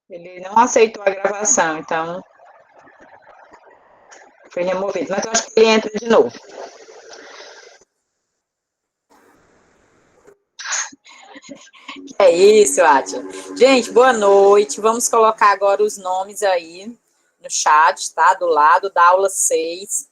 Ele não aceitou a gravação, então foi removido. Mas eu acho que ele entra de novo. É isso, Átila. Gente, boa noite. Vamos colocar agora os nomes aí no chat, tá? Do lado da aula 6.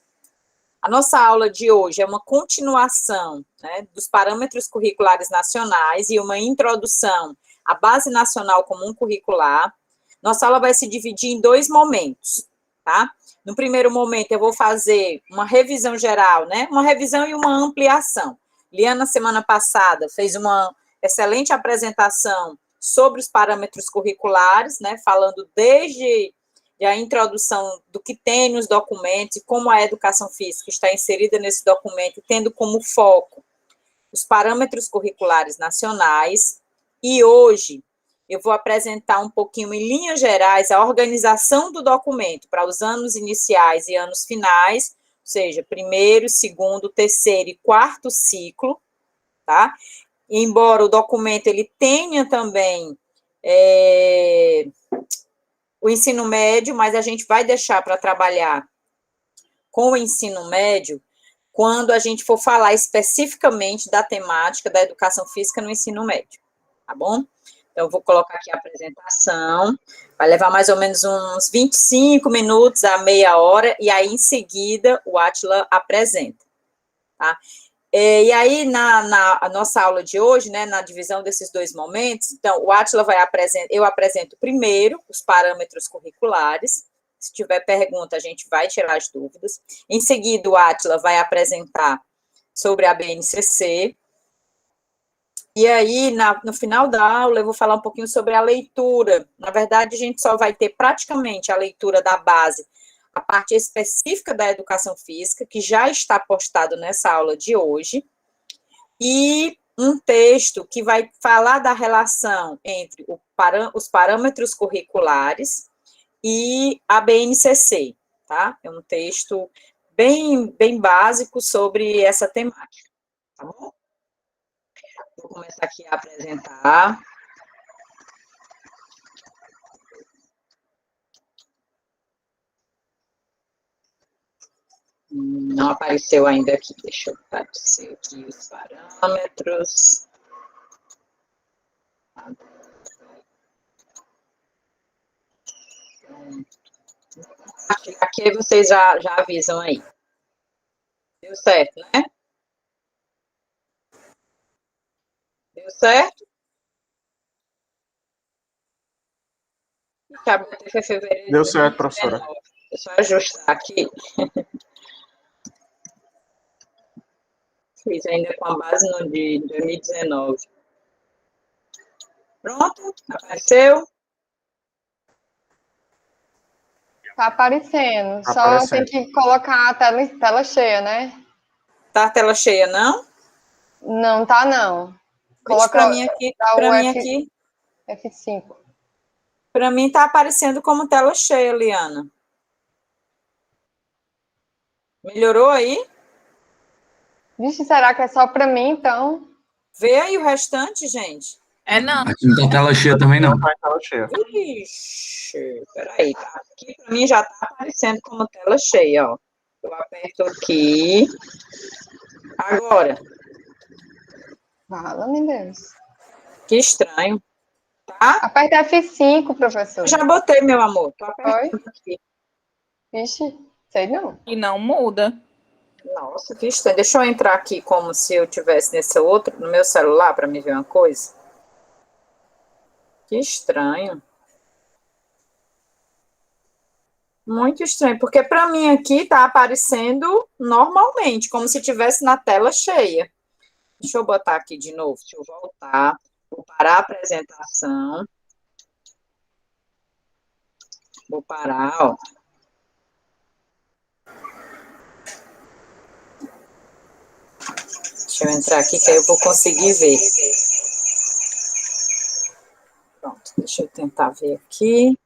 A nossa aula de hoje é uma continuação, né, dos parâmetros curriculares nacionais e uma introdução à Base Nacional Comum Curricular. Nossa aula vai se dividir em dois momentos, tá? No primeiro momento, eu vou fazer uma revisão geral, né? Uma revisão e uma ampliação. Liana, semana passada, fez uma excelente apresentação sobre os parâmetros curriculares, né? Falando desde a introdução do que tem nos documentos e como a educação física está inserida nesse documento, tendo como foco os parâmetros curriculares nacionais. E hoje eu vou apresentar um pouquinho, em linhas gerais, a organização do documento para os anos iniciais e anos finais, ou seja, primeiro, segundo, terceiro e quarto ciclo, tá? Embora o documento ele tenha também o ensino médio, mas a gente vai deixar para trabalhar com o ensino médio quando a gente for falar especificamente da temática da educação física no ensino médio, tá bom? Então, eu vou colocar aqui a apresentação, vai levar mais ou menos uns 25 minutos a meia hora, e aí, em seguida, o Átila apresenta, tá? E aí, na nossa aula de hoje, né, na divisão desses dois momentos, então, o Átila vai apresentar, eu apresento primeiro os parâmetros curriculares. Se tiver pergunta, a gente vai tirar as dúvidas. Em seguida, o Átila vai apresentar sobre a BNCC. E aí, no final da aula, eu vou falar um pouquinho sobre a leitura. Na verdade, a gente só vai ter praticamente a leitura da base, a parte específica da educação física, que já está postado nessa aula de hoje, e um texto que vai falar da relação entre os parâmetros curriculares e a BNCC, tá? É um texto bem básico sobre essa temática, tá bom? Vou começar aqui a apresentar. Não apareceu ainda aqui, deixa eu aparecer aqui os parâmetros. Aqui vocês já avisam aí. Deu certo, né? Deu certo? Foi fevereiro de Deu certo, professora. 2019. Deixa eu ajustar aqui. Fiz ainda com a base no de 2019. Pronto? Apareceu? Tá aparecendo. Tá Só aparecendo. tem que colocar a tela cheia, né? Tá a tela cheia, não? Não, tá não. Vixe, Coloca dá para o mim aqui, F5. para mim tá aparecendo como tela cheia, Liana. Melhorou aí? Vixe, será que é só pra mim, então? Vê aí o restante, gente. É não. Aqui não tá tela cheia também, não. Tá em tela cheia. Ixi, peraí. Aqui para mim já tá aparecendo como tela cheia, ó. Eu aperto aqui. Agora. Fala, meu Deus. Que estranho. Tá? Aperta F5, professor. Eu já botei, meu amor. Tô Foi? apertando aqui. Vixe, sei não. E não muda. Nossa, que estranho. Deixa eu entrar aqui como se eu tivesse nesse outro, no meu celular, para me ver uma coisa. Que estranho. Muito estranho, porque para mim aqui tá aparecendo normalmente, como se tivesse na tela cheia. Deixa eu botar aqui de novo, deixa eu voltar. Vou parar a apresentação. Vou parar, ó. Deixa eu entrar aqui que aí eu vou conseguir ver. Pronto, deixa eu tentar ver aqui.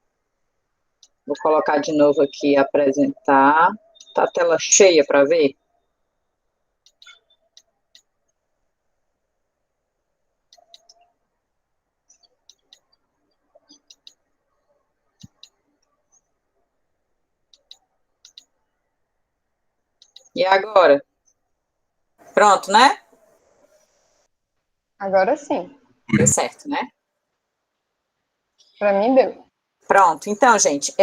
Vou colocar de novo aqui, apresentar. Tá a tela cheia para ver? E agora? Pronto, né? Agora sim. Deu certo, né? Para mim deu. Pronto. Então, gente,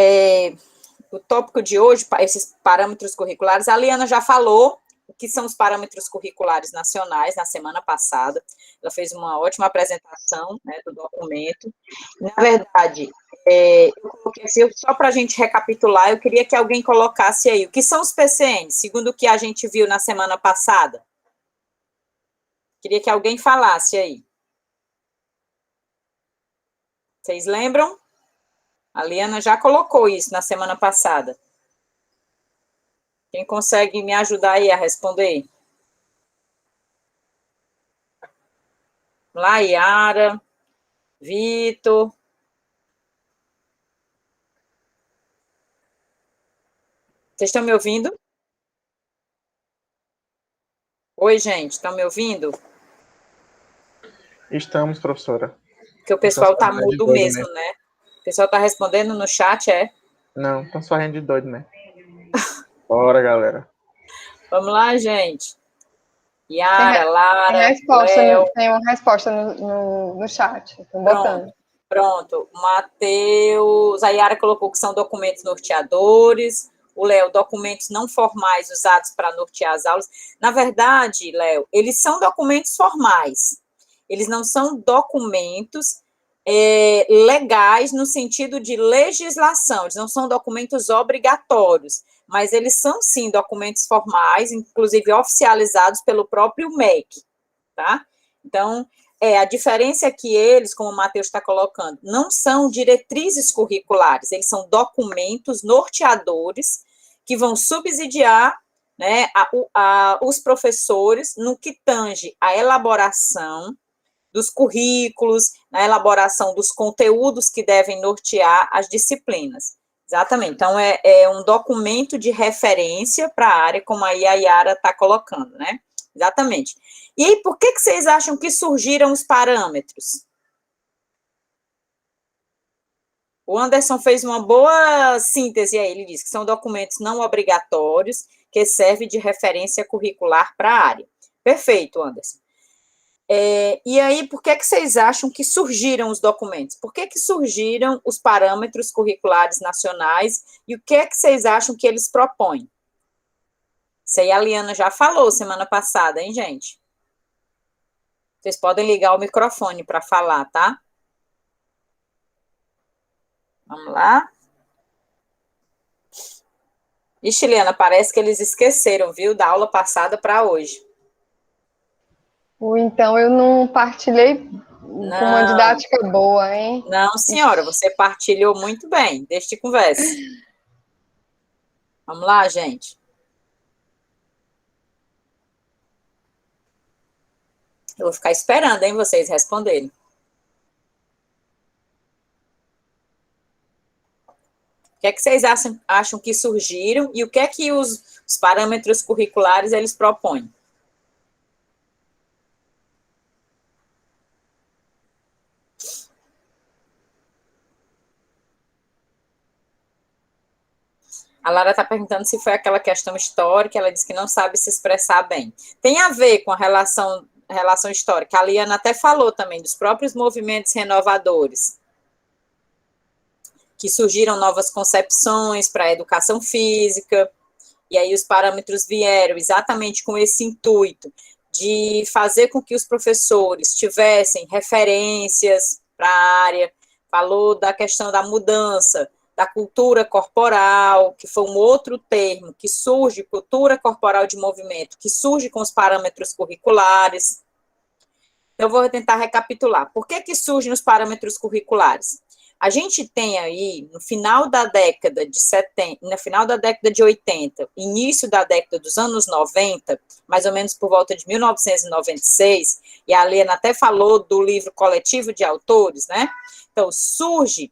o tópico de hoje, esses parâmetros curriculares, a Liana já falou o que são os parâmetros curriculares nacionais na semana passada. Ela fez uma ótima apresentação, né, do documento. Na verdade, eu coloquei assim, só para a gente recapitular, eu queria que alguém colocasse aí o que são os PCNs, segundo o que a gente viu na semana passada. Queria que alguém falasse aí. Vocês lembram? A Liana já colocou isso na semana passada. Quem consegue me ajudar aí a responder? Lá, Yara, Vitor. Vocês estão me ouvindo? Oi, gente, estão me ouvindo? Estamos, professora. Porque o Estão pessoal só está rindo de mudo doido, mesmo, né? né? O pessoal está respondendo no chat, é? Não, estão só rindo de doido, né? Bora, galera. Vamos lá, gente. Tem, Yara, tem Lara, resposta, Léo. tem uma resposta no chat. Estou botando. Pronto. Matheus, a Yara colocou que são documentos norteadores. O Léo, documentos não formais usados para nortear as aulas. Na verdade, Léo, eles são documentos formais. Eles não são documentos legais no sentido de legislação. Eles não são documentos obrigatórios, mas eles são, sim, documentos formais, inclusive oficializados pelo próprio MEC, tá? Então, a diferença é que eles, como o Matheus está colocando, não são diretrizes curriculares, eles são documentos norteadores que vão subsidiar, né, os professores no que tange a elaboração dos currículos, na elaboração dos conteúdos que devem nortear as disciplinas. Exatamente. Então, é um documento de referência para a área, como aí a Yara está colocando, né? Exatamente. E aí, por que vocês acham que surgiram os parâmetros? O Anderson fez uma boa síntese aí, ele disse que são documentos não obrigatórios que servem de referência curricular para a área. Perfeito, Anderson. E aí, por que vocês acham que surgiram os documentos? Por que surgiram os parâmetros curriculares nacionais e o que vocês acham que eles propõem? Isso aí a Liana já falou semana passada, hein, gente? Vocês podem ligar o microfone para falar, tá? Vamos lá. Ixi, Liana, parece que eles esqueceram, viu, da aula passada para hoje. Ou então eu não partilhei com uma didática boa, hein? Não, senhora, você partilhou muito bem. Deixa de conversa. Vamos lá, gente. Eu vou ficar esperando, hein, vocês responderem. O que vocês acham que surgiram e o que os parâmetros curriculares eles propõem? A Lara está perguntando se foi aquela questão histórica, ela disse que não sabe se expressar bem. Tem a ver com a relação histórica. A Liana até falou também dos próprios movimentos renovadores, que surgiram novas concepções para a educação física, e aí os parâmetros vieram exatamente com esse intuito de fazer com que os professores tivessem referências para a área, falou da questão da mudança, da cultura corporal, que foi um outro termo que surge, cultura corporal de movimento, que surge com os parâmetros curriculares. Eu vou tentar recapitular. Por que surgem os parâmetros curriculares? A gente tem aí, no final da década de 70, no final da década de 80, início da década dos anos 90, mais ou menos por volta de 1996, e a Helena até falou do livro coletivo de autores, né? Então, surge,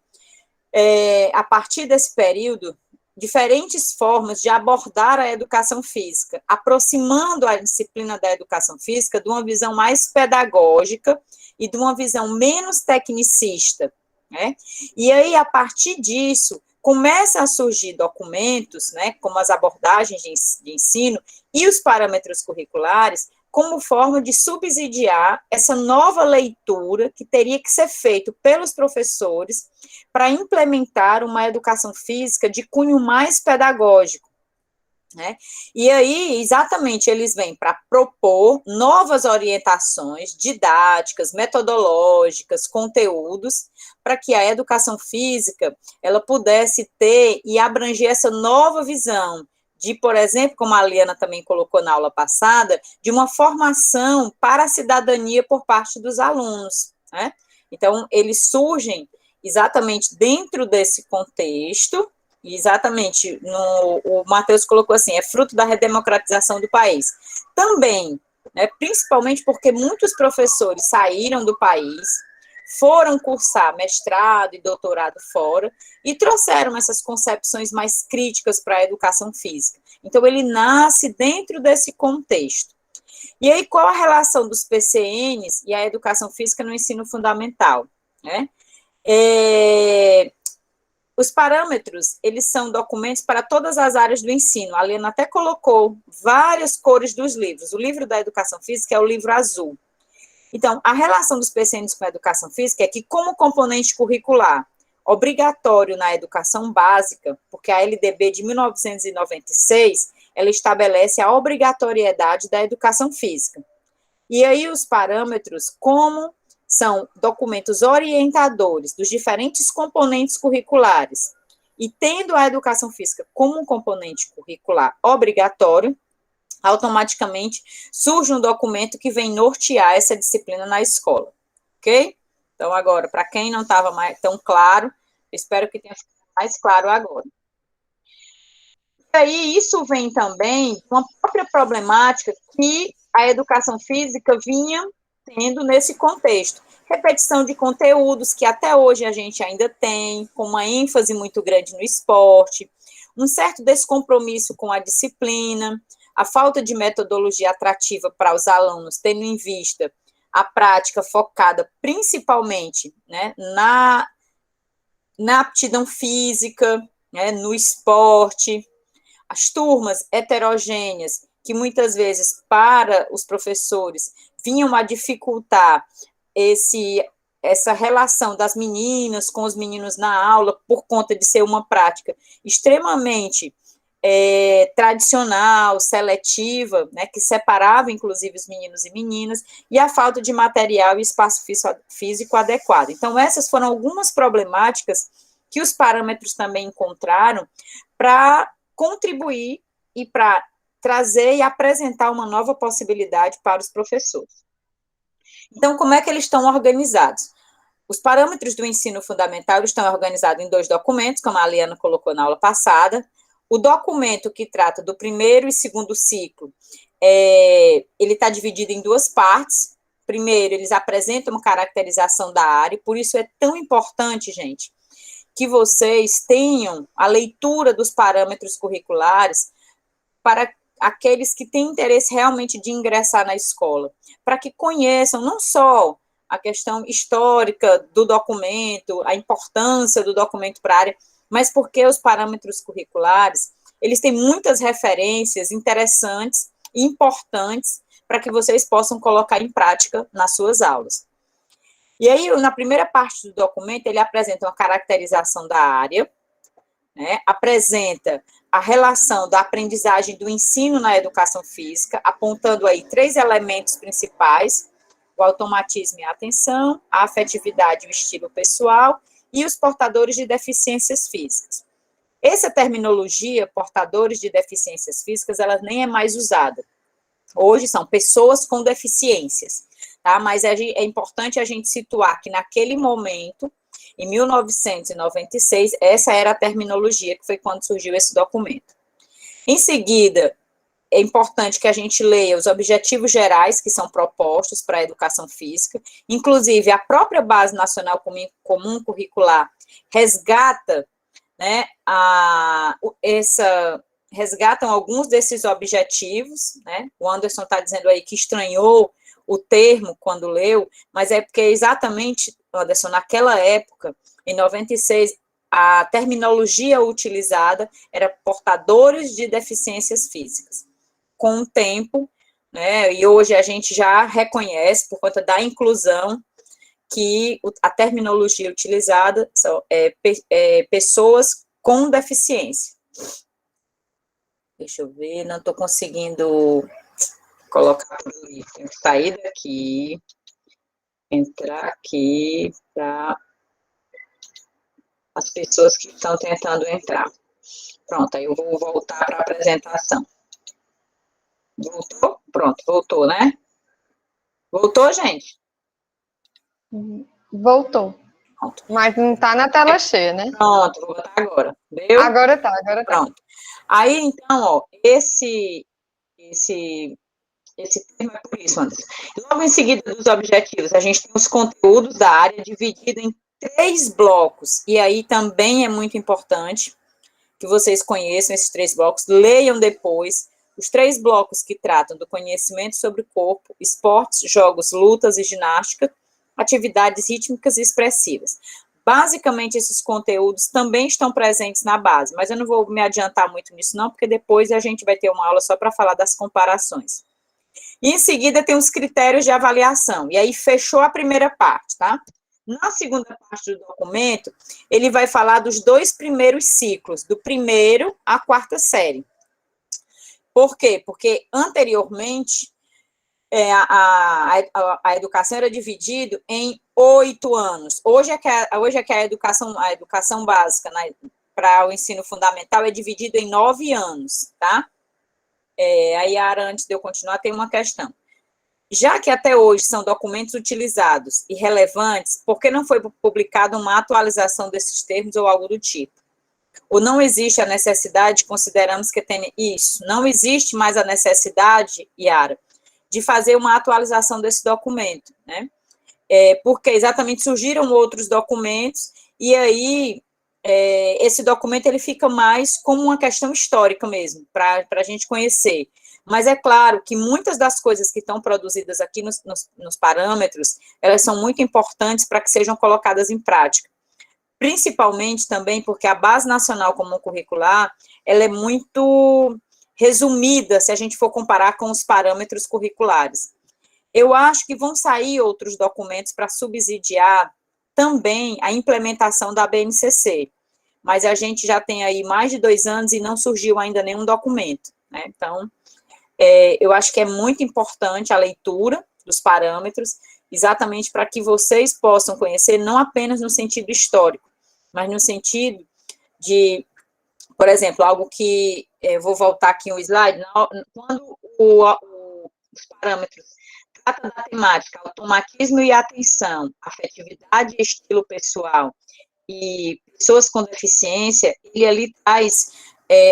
a partir desse período, diferentes formas de abordar a educação física, aproximando a disciplina da educação física de uma visão mais pedagógica e de uma visão menos tecnicista, né? E aí, a partir disso, começam a surgir documentos, né, como as abordagens de ensino e os parâmetros curriculares, como forma de subsidiar essa nova leitura que teria que ser feita pelos professores para implementar uma educação física de cunho mais pedagógico, né? E aí, exatamente, eles vêm para propor novas orientações didáticas, metodológicas, conteúdos, para que a educação física ela pudesse ter e abranger essa nova visão de, por exemplo, como a Liana também colocou na aula passada, de uma formação para a cidadania por parte dos alunos, né? Então, eles surgem exatamente dentro desse contexto. Exatamente, o Matheus colocou assim, é fruto da redemocratização do país. Também, né, principalmente porque muitos professores saíram do país, foram cursar mestrado e doutorado fora, e trouxeram essas concepções mais críticas para a educação física. Então, ele nasce dentro desse contexto. E aí, qual a relação dos PCNs e a educação física no ensino fundamental, né? Os parâmetros, eles são documentos para todas as áreas do ensino. A Lena até colocou várias cores dos livros. O livro da educação física é o livro azul. Então, a relação dos PCNs com a educação física é que, como componente curricular obrigatório na educação básica, porque a LDB de 1996, ela estabelece a obrigatoriedade da educação física. E aí os parâmetros, como são documentos orientadores dos diferentes componentes curriculares, e tendo a educação física como um componente curricular obrigatório, automaticamente surge um documento que vem nortear essa disciplina na escola, ok? Então, agora, para quem não estava tão claro, espero que tenha ficado mais claro agora. E aí, isso vem também de uma própria problemática que a educação física vinha tendo nesse contexto. Repetição de conteúdos, que até hoje a gente ainda tem, com uma ênfase muito grande no esporte, um certo descompromisso com a disciplina, a falta de metodologia atrativa para os alunos, tendo em vista a prática focada principalmente, né, na aptidão física, né, no esporte, as turmas heterogêneas, que muitas vezes para os professores vinham a dificultar essa relação das meninas com os meninos na aula, por conta de ser uma prática extremamente tradicional, seletiva, né, que separava, inclusive, os meninos e meninas, e a falta de material e espaço físico adequado. Então, essas foram algumas problemáticas que os parâmetros também encontraram para contribuir e para trazer e apresentar uma nova possibilidade para os professores. Então, como é que eles estão organizados? Os parâmetros do ensino fundamental estão organizados em 2 documentos, como a Liana colocou na aula passada. O documento que trata do primeiro e segundo ciclo, ele está dividido em 2 partes. Primeiro, eles apresentam uma caracterização da área, por isso é tão importante, gente, que vocês tenham a leitura dos parâmetros curriculares para aqueles que têm interesse realmente de ingressar na escola, para que conheçam não só a questão histórica do documento, a importância do documento para a área, mas porque os parâmetros curriculares, eles têm muitas referências interessantes e importantes para que vocês possam colocar em prática nas suas aulas. E aí, na primeira parte do documento, ele apresenta uma caracterização da área, né, apresenta a relação da aprendizagem do ensino na educação física, apontando aí 3 elementos principais: o automatismo e a atenção, a afetividade e o estilo pessoal, e os portadores de deficiências físicas. Essa terminologia, portadores de deficiências físicas, ela nem é mais usada. Hoje são pessoas com deficiências, tá? Mas é importante a gente situar que naquele momento, em 1996, essa era a terminologia, que foi quando surgiu esse documento. Em seguida, é importante que a gente leia os objetivos gerais que são propostos para a educação física, inclusive a própria Base Nacional Comum Curricular resgata, né, resgatam alguns desses objetivos, né? O Anderson está dizendo aí que estranhou o termo quando leu, mas é porque exatamente, Anderson, naquela época, em 96, a terminologia utilizada era portadores de deficiências físicas. Com o tempo, né, e hoje a gente já reconhece, por conta da inclusão, que a terminologia utilizada são pessoas com deficiência. Deixa eu ver, não estou conseguindo colocar tudo ali. Tenho que sair daqui, entrar aqui para as pessoas que estão tentando entrar. Pronto, aí eu vou voltar para a apresentação. Voltou? Pronto, voltou, né? Voltou, gente? Voltou. Pronto. Mas não está na tela cheia, né? Pronto, vou botar agora. Deu? Agora tá, agora tá. Pronto. Aí, então, ó, esse termo é por isso, Anderson. Logo em seguida dos objetivos, a gente tem os conteúdos da área dividido em 3 blocos, e aí também é muito importante que vocês conheçam esses 3 blocos, leiam depois os 3 blocos que tratam do conhecimento sobre o corpo, esportes, jogos, lutas e ginástica, atividades rítmicas e expressivas. Basicamente, esses conteúdos também estão presentes na base, mas eu não vou me adiantar muito nisso não, porque depois a gente vai ter uma aula só para falar das comparações. E em seguida tem os critérios de avaliação, e aí fechou a primeira parte, tá? Na segunda parte do documento, ele vai falar dos 2 primeiros ciclos, do primeiro à 4ª série. Por quê? Porque anteriormente a educação era dividida em 8 anos. Hoje é que a educação básica, né, para o ensino fundamental é dividido em 9 anos, tá? Aí, Yara, antes de eu continuar, tem uma questão. Já que até hoje são documentos utilizados e relevantes, por que não foi publicada uma atualização desses termos ou algo do tipo? Ou não existe a necessidade, consideramos que tem isso, não existe mais a necessidade, Yara, de fazer uma atualização desse documento, né? Porque exatamente surgiram outros documentos, e aí esse documento ele fica mais como uma questão histórica mesmo, para a gente conhecer. Mas é claro que muitas das coisas que estão produzidas aqui nos parâmetros, elas são muito importantes para que sejam colocadas em prática. Principalmente também porque a Base Nacional Comum Curricular, ela é muito resumida, se a gente for comparar com os parâmetros curriculares. Eu acho que vão sair outros documentos para subsidiar também a implementação da BNCC, mas a gente já tem aí mais de 2 anos e não surgiu ainda nenhum documento, né? Então, eu acho que é muito importante a leitura dos parâmetros, exatamente para que vocês possam conhecer, não apenas no sentido histórico, mas no sentido de, por exemplo, algo que, vou voltar aqui um slide, quando os parâmetros tratam da temática automatismo e atenção, afetividade e estilo pessoal, e pessoas com deficiência, ele ali traz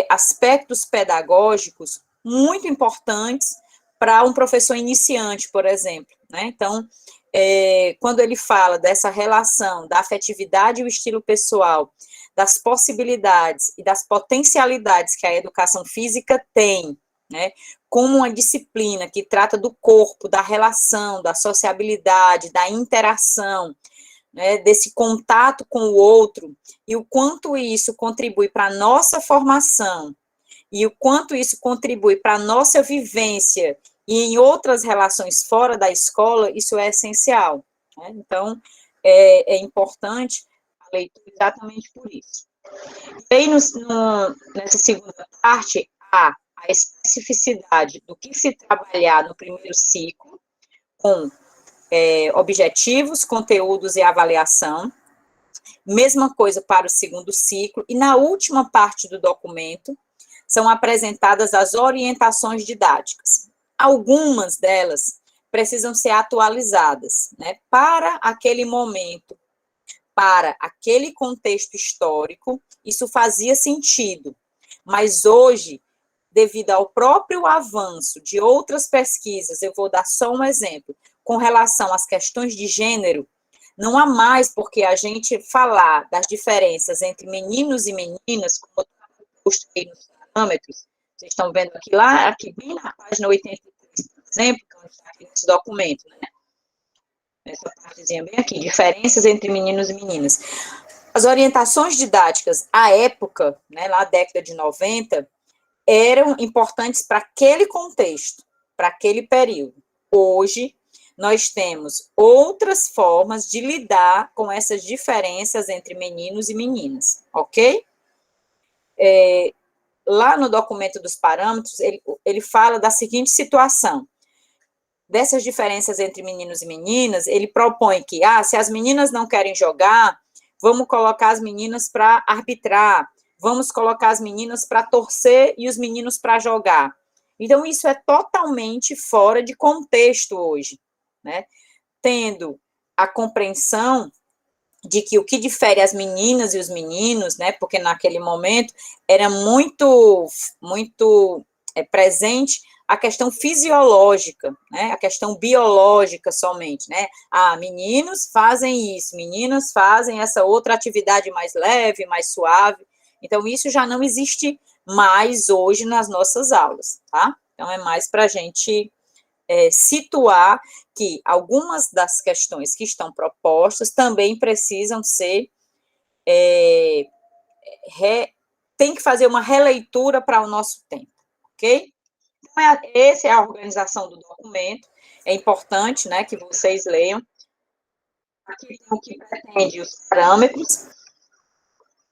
aspectos pedagógicos muito importantes para um professor iniciante, por exemplo, né? Então, quando ele fala dessa relação da afetividade e o estilo pessoal, das possibilidades e das potencialidades que a educação física tem, né, como uma disciplina que trata do corpo, da relação, da sociabilidade, da interação, né, desse contato com o outro, e o quanto isso contribui para a nossa formação, e o quanto isso contribui para a nossa vivência e em outras relações fora da escola, isso é essencial, né? Então, é importante a leitura exatamente por isso. E aí, nessa segunda parte, a especificidade do que se trabalhar no primeiro ciclo, com objetivos, conteúdos e avaliação. Mesma coisa para o segundo ciclo. E na última parte do documento, são apresentadas as orientações didáticas. Algumas delas precisam ser atualizadas, né, para aquele momento, para aquele contexto histórico, isso fazia sentido. Mas hoje, devido ao próprio avanço de outras pesquisas, eu vou dar só um exemplo, com relação às questões de gênero, não há mais por que a gente falar das diferenças entre meninos e meninas, como eu postei nos parâmetros, vocês estão vendo aqui bem na página 83, por exemplo, que está aqui nesse documento, né? Essa partezinha bem aqui, diferenças entre meninos e meninas. As orientações didáticas, à época, né, lá na década de 90, eram importantes para aquele contexto, para aquele período. Hoje, nós temos outras formas de lidar com essas diferenças entre meninos e meninas, ok? Lá no documento dos parâmetros, ele fala da seguinte situação: dessas diferenças entre meninos e meninas, ele propõe que, se as meninas não querem jogar, vamos colocar as meninas para arbitrar, vamos colocar as meninas para torcer e os meninos para jogar. Então, isso é totalmente fora de contexto hoje, né? Tendo a compreensão de que o que difere as meninas e os meninos, né? Porque naquele momento era muito presente a questão fisiológica, né? A questão biológica somente, né? Meninos fazem isso, meninas fazem essa outra atividade mais leve, mais suave. Então, isso já não existe mais hoje nas nossas aulas, tá? Então, é mais para a gente situar que algumas das questões que estão propostas também precisam ser, tem que fazer uma releitura para o nosso tempo, ok? Então, essa é a organização do documento, é importante, né, que vocês leiam. Aqui tem o que pretende os parâmetros.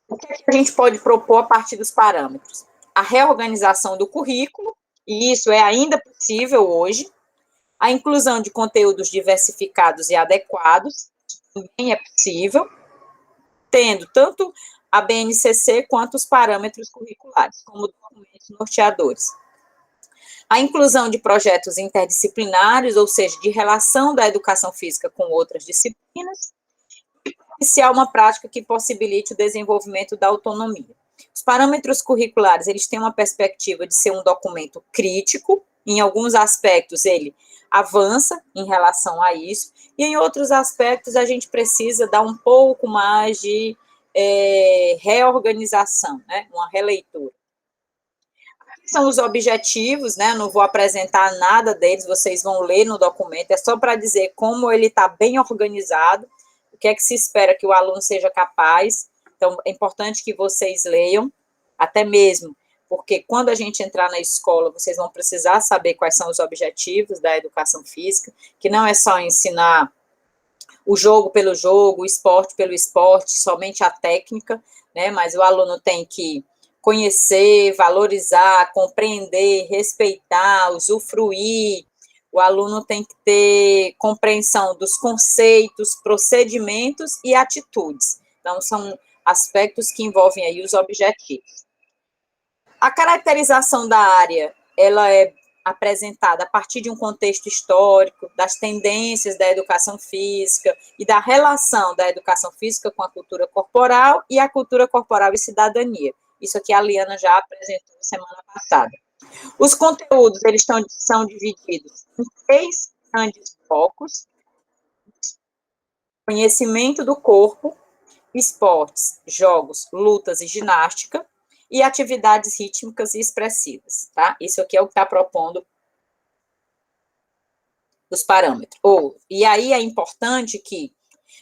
O que a gente pode propor a partir dos parâmetros? A reorganização do currículo, e isso é ainda possível hoje. A inclusão de conteúdos diversificados e adequados, também é possível, tendo tanto a BNCC quanto os parâmetros curriculares, como documentos norteadores. A inclusão de projetos interdisciplinares, ou seja, de relação da educação física com outras disciplinas, e propiciar uma prática que possibilite o desenvolvimento da autonomia. Os parâmetros curriculares, eles têm uma perspectiva de ser um documento crítico, em alguns aspectos ele avança em relação a isso, e em outros aspectos a gente precisa dar um pouco mais de reorganização, né, uma releitura. Aqui são os objetivos, né, não vou apresentar nada deles, vocês vão ler no documento, é só para dizer como ele está bem organizado, o que é que se espera que o aluno seja capaz. Então, é importante que vocês leiam, até mesmo porque quando a gente entrar na escola, vocês vão precisar saber quais são os objetivos da educação física, que não é só ensinar o jogo pelo jogo, o esporte pelo esporte, somente a técnica, né, mas o aluno tem que conhecer, valorizar, compreender, respeitar, usufruir. O aluno tem que ter compreensão dos conceitos, procedimentos e atitudes. Então, são aspectos que envolvem aí os objetivos. A caracterização da área, ela é apresentada a partir de um contexto histórico, das tendências da educação física e da relação da educação física com a cultura corporal e a cultura corporal e cidadania. Isso aqui a Liana já apresentou semana passada. Os conteúdos, eles são divididos em 3 grandes blocos: conhecimento do corpo, esportes, jogos, lutas e ginástica, e atividades rítmicas e expressivas, tá? Isso aqui é o que está propondo os parâmetros. E aí é importante que,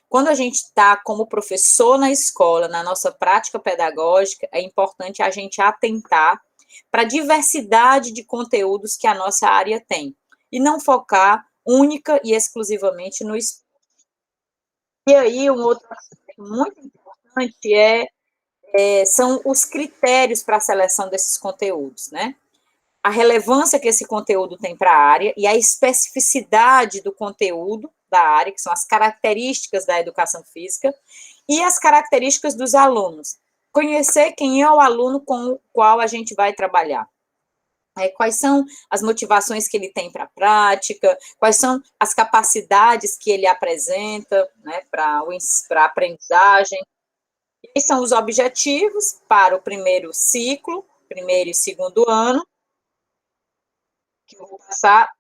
quando a gente está como professor na escola, na nossa prática pedagógica, é importante a gente atentar para a diversidade de conteúdos que a nossa área tem, e não focar única e exclusivamente no esporte. E aí, um outro aspecto muito importante são os critérios para a seleção desses conteúdos, né? A relevância que esse conteúdo tem para a área e a especificidade do conteúdo da área, que são as características da educação física, e as características dos alunos. Conhecer quem é o aluno com o qual a gente vai trabalhar. Quais são as motivações que ele tem para a prática, quais são as capacidades que ele apresenta, né, para a aprendizagem. E são os objetivos para o primeiro ciclo, primeiro e segundo ano, que eu vou passar.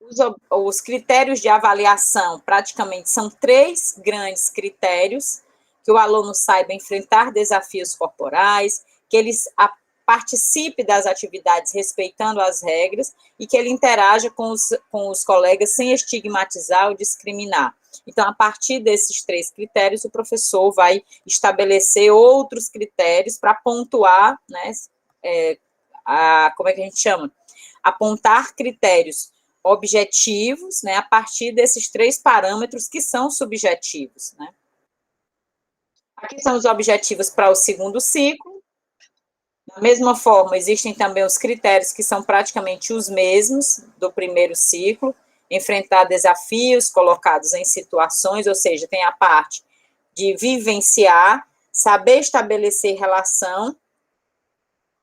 Os critérios de avaliação, praticamente, são 3 grandes critérios: que o aluno saiba enfrentar desafios corporais, que ele participe das atividades respeitando as regras e que ele interaja com os colegas sem estigmatizar ou discriminar. Então, a partir desses 3 critérios, o professor vai estabelecer outros critérios para pontuar, né, como é que a gente chama? Apontar critérios objetivos, né, a partir desses 3 parâmetros que são subjetivos, né. Aqui são os objetivos para o segundo ciclo. Da mesma forma, existem também os critérios que são praticamente os mesmos do primeiro ciclo, enfrentar desafios colocados em situações, ou seja, tem a parte de vivenciar, saber estabelecer relação,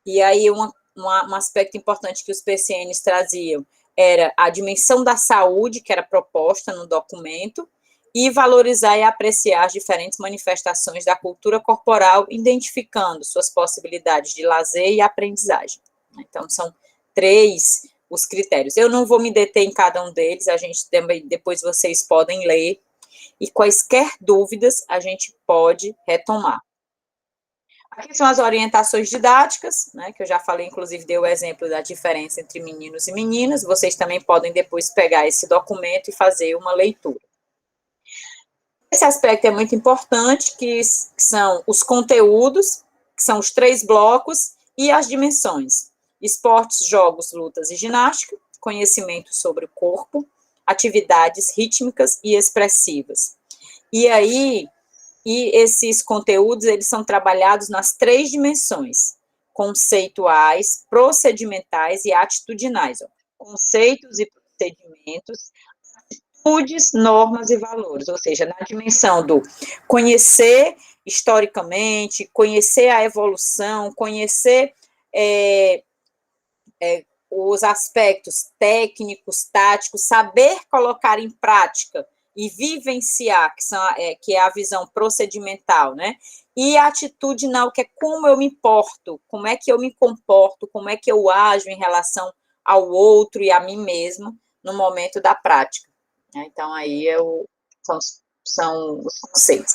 e aí um aspecto importante que os PCNs traziam era a dimensão da saúde, que era proposta no documento, e valorizar e apreciar as diferentes manifestações da cultura corporal, identificando suas possibilidades de lazer e aprendizagem. Então, são 3 os critérios. Eu não vou me deter em cada um deles, a gente também, depois vocês podem ler, e quaisquer dúvidas a gente pode retomar. Aqui são as orientações didáticas, né, que eu já falei, inclusive dei o exemplo da diferença entre meninos e meninas, vocês também podem depois pegar esse documento e fazer uma leitura. Esse aspecto é muito importante, que são os conteúdos, que são os 3 blocos, e as dimensões: esportes, jogos, lutas e ginástica, conhecimento sobre o corpo, atividades rítmicas e expressivas. E aí, esses conteúdos, eles são trabalhados nas 3 dimensões: conceituais, procedimentais e atitudinais. Conceitos e procedimentos, atitudes, normas e valores, ou seja, na dimensão do conhecer historicamente, conhecer a evolução, conhecer os aspectos técnicos, táticos, saber colocar em prática e vivenciar, que é a visão procedimental, né? E a atitudinal, que é como eu me porto, como é que eu me comporto, como é que eu ajo em relação ao outro e a mim mesmo no momento da prática. Então, aí são os conceitos.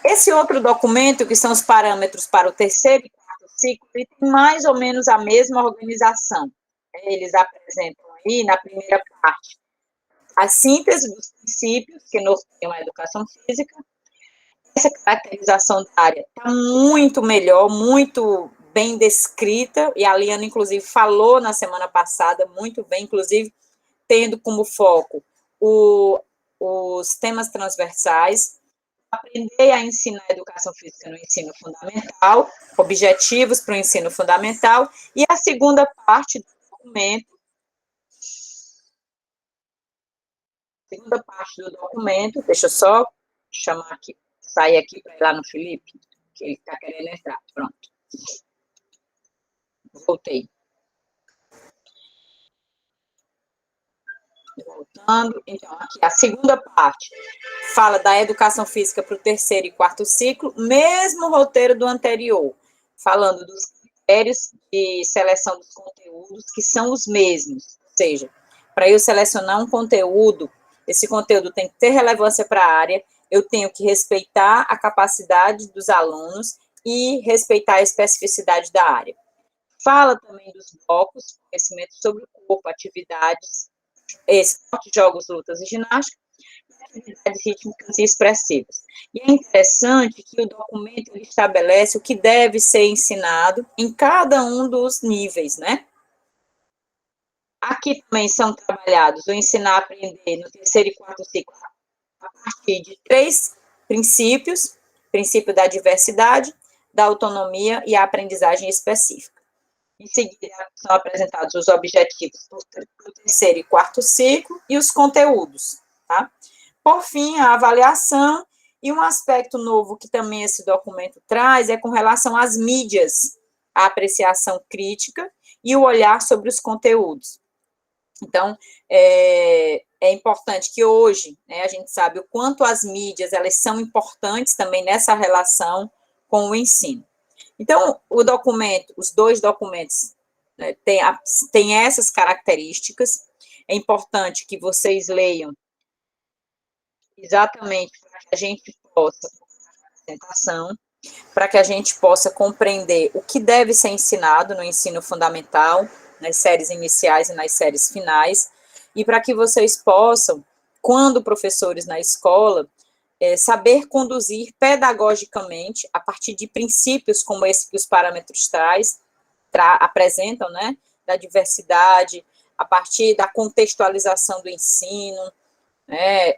Esse outro documento, que são os parâmetros para o terceiro e quarto ciclo, ele tem mais ou menos a mesma organização. Eles apresentam aí, na primeira parte, a síntese dos princípios que norteiam a educação física. Essa caracterização da área está muito melhor, muito bem descrita, e a Liana, inclusive, falou na semana passada muito bem, inclusive, tendo como foco os temas transversais, aprender a ensinar a educação física no ensino fundamental, objetivos para o ensino fundamental, e a segunda parte do documento, deixa eu só chamar aqui, sair aqui para ir lá no Felipe, que ele está querendo entrar, pronto. Voltei. Voltando, então, aqui a segunda parte fala da educação física para o terceiro e quarto ciclo, mesmo roteiro do anterior, falando dos critérios de seleção dos conteúdos, que são os mesmos, ou seja, para eu selecionar um conteúdo, esse conteúdo tem que ter relevância para a área, eu tenho que respeitar a capacidade dos alunos e respeitar a especificidade da área. Fala também dos blocos, conhecimento sobre o corpo, atividades, esporte, jogos, lutas e ginástica, e atividades rítmicas e expressivas. E é interessante que o documento ele estabelece o que deve ser ensinado em cada um dos níveis, né? Aqui também são trabalhados o ensinar a aprender no terceiro e quarto ciclo a partir de 3 princípios: princípio da diversidade, da autonomia e a aprendizagem específica. Em seguida, são apresentados os objetivos para o terceiro e quarto ciclo e os conteúdos, tá? Por fim, a avaliação, e um aspecto novo que também esse documento traz é com relação às mídias, a apreciação crítica e o olhar sobre os conteúdos. Então, é importante que hoje, né, a gente sabe o quanto as mídias, elas são importantes também nessa relação com o ensino. Então, os 2 documentos, né, tem essas características. É importante que vocês leiam exatamente para que a gente possa fazer a apresentação. para que a gente possa compreender o que deve ser ensinado no ensino fundamental, nas séries iniciais e nas séries finais, e para que vocês possam, quando professores na escola, saber conduzir pedagogicamente, a partir de princípios como esse que os parâmetros apresentam, né, da diversidade, a partir da contextualização do ensino, né,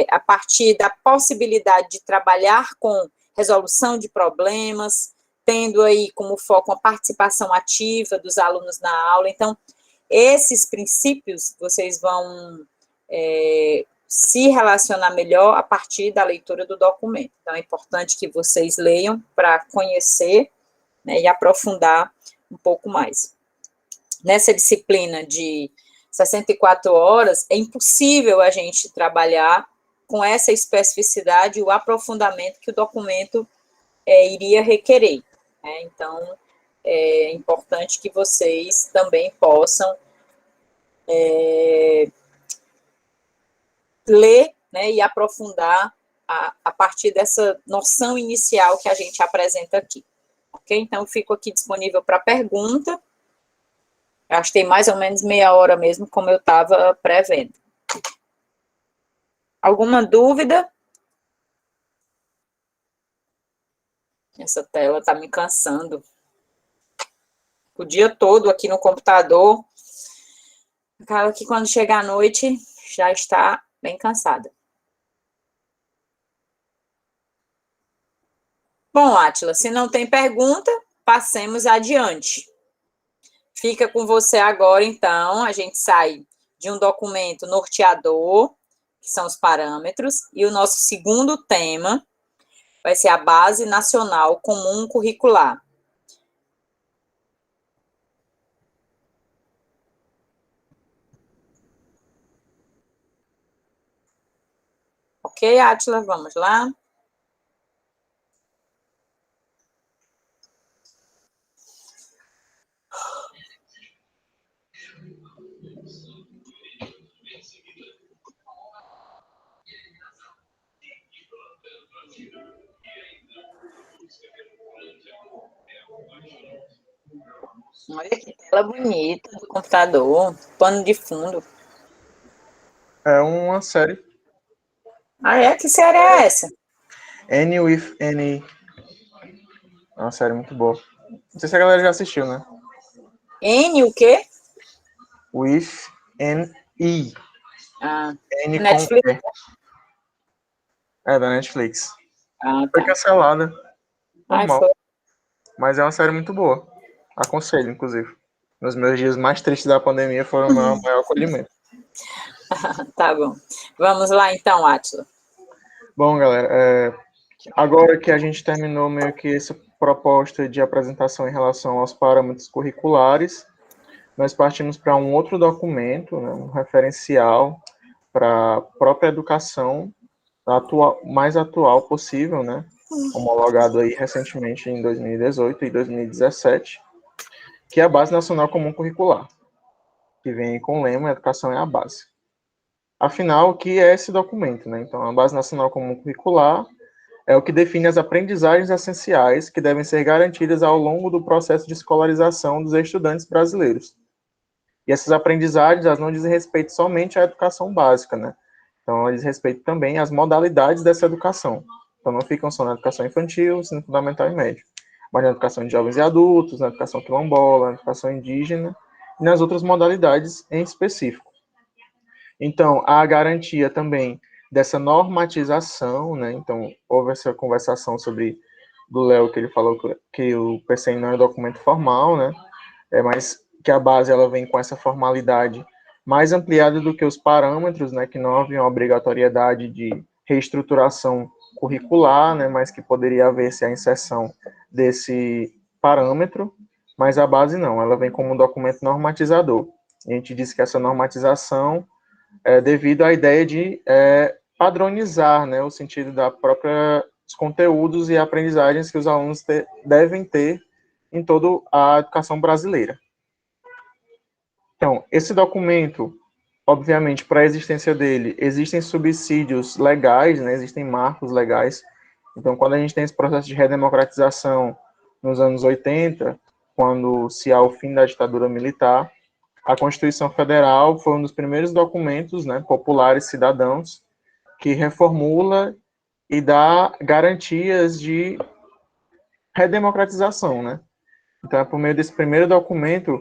a partir da possibilidade de trabalhar com resolução de problemas, tendo aí como foco a participação ativa dos alunos na aula. Então, esses princípios vocês vão se relacionar melhor a partir da leitura do documento. Então, é importante que vocês leiam para conhecer, né, e aprofundar um pouco mais. Nessa disciplina de 64 horas, é impossível a gente trabalhar com essa especificidade e o aprofundamento que o documento iria requerer, né? Então, é importante que vocês também possam ler, né, e aprofundar a partir dessa noção inicial que a gente apresenta aqui. Ok? Então, eu fico aqui disponível para pergunta. Acho que tem mais ou menos meia hora mesmo, como eu estava prevendo. Alguma dúvida? Essa tela está me cansando. O dia todo aqui no computador. Acaba que quando chega a noite, já está bem cansada. Bom, Átila, se não tem pergunta, passemos adiante. Fica com você agora, então, a gente sai de um documento norteador, que são os parâmetros, e o nosso segundo tema vai ser a Base Nacional Comum Curricular. Ok, Átila, vamos lá. Olha que tela bonita do computador, pano de fundo. É uma série. Ah, é? Que série é essa? Any with Any. É uma série muito boa. Não sei se a galera já assistiu, né? N o quê? With N E. Ah, N com Netflix? E. É, da Netflix. Ah, Foi tá. cancelada. Ai, Normal. foi. Mas é uma série muito boa. Aconselho, inclusive. Nos meus dias mais tristes da pandemia foram o meu maior acolhimento. Tá bom. Vamos lá, então, Átila. Bom, galera, agora que a gente terminou meio que essa proposta de apresentação em relação aos parâmetros curriculares, nós partimos para um outro documento, né, um referencial para a própria educação mais atual possível, né, homologado aí recentemente em 2018 e 2017, que é a Base Nacional Comum Curricular, que vem com o lema Educação é a Base. Afinal, o que é esse documento, né? Então, a Base Nacional Comum Curricular é o que define as aprendizagens essenciais que devem ser garantidas ao longo do processo de escolarização dos estudantes brasileiros. E essas aprendizagens, elas não dizem respeito somente à educação básica, né? Então, elas dizem respeito também às modalidades dessa educação. Então, não ficam só na educação infantil, ensino fundamental e médio, mas na educação de jovens e adultos, na educação quilombola, na educação indígena e nas outras modalidades em específico. Então, há a garantia também dessa normatização, né? Então, houve essa conversação sobre do Léo, que ele falou que o PCN não é documento formal, né? Mas que a base ela vem com essa formalidade mais ampliada do que os parâmetros, né? Que não havia uma obrigatoriedade de reestruturação curricular, né? Mas que poderia haver-se a inserção desse parâmetro, mas a base não, ela vem como um documento normatizador. E a gente diz que essa normatização devido à ideia de padronizar, né, o sentido da própria os conteúdos e aprendizagens que os alunos devem ter em toda a educação brasileira. Então, esse documento, obviamente, para a existência dele, existem subsídios legais, né, existem marcos legais Então, quando a gente tem esse processo de redemocratização nos anos 80, quando se há o fim da ditadura militar, a Constituição Federal foi um dos primeiros documentos, né, populares cidadãos, que reformula e dá garantias de redemocratização, né? Então, é por meio desse primeiro documento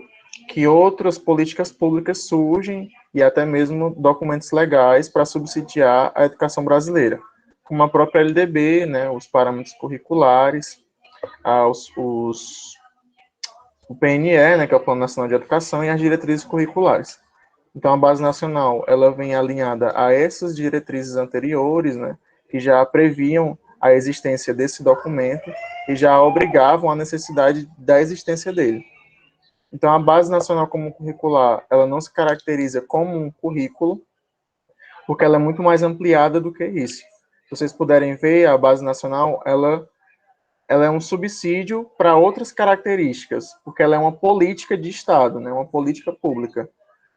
que outras políticas públicas surgem e até mesmo documentos legais para subsidiar a educação brasileira, como a própria LDB, né, os parâmetros curriculares, o PNE, né, que é o Plano Nacional de Educação, e as diretrizes curriculares. Então, a base nacional, ela vem alinhada a essas diretrizes anteriores, né, que já previam a existência desse documento e já obrigavam a necessidade da existência dele. Então, a base nacional comum curricular, ela não se caracteriza como um currículo, porque ela é muito mais ampliada do que isso. Se vocês puderem ver, a base nacional, ela é um subsídio para outras características, porque ela é uma política de Estado, né, uma política pública.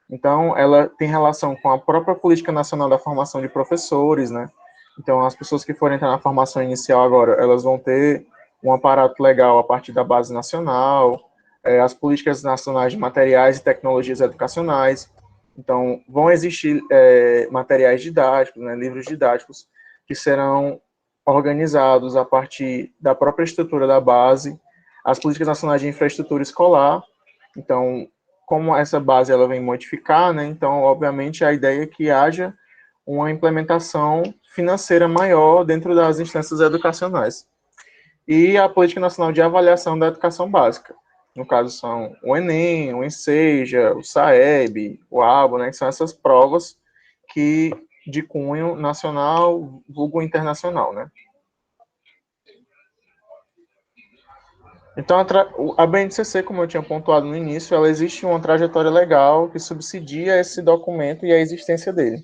Então, ela tem relação com a própria Política Nacional da Formação de Professores, né? Então, as pessoas que forem entrar na formação inicial agora, elas vão ter um aparato legal a partir da base nacional, as políticas nacionais de materiais e tecnologias educacionais. Então, vão existir materiais didáticos, né, livros didáticos, que serão organizados a partir da própria estrutura da base, as políticas nacionais de infraestrutura escolar. Então, como essa base ela vem modificar, né, então, obviamente, a ideia é que haja uma implementação financeira maior dentro das instâncias educacionais. E a Política Nacional de Avaliação da Educação Básica. No caso, são o Enem, o Enseja, o SAEB, o ABO, né, que são essas provas que de cunho nacional, vulgo internacional, né. Então, a BNCC, como eu tinha pontuado no início, ela existe uma trajetória legal que subsidia esse documento e a existência dele.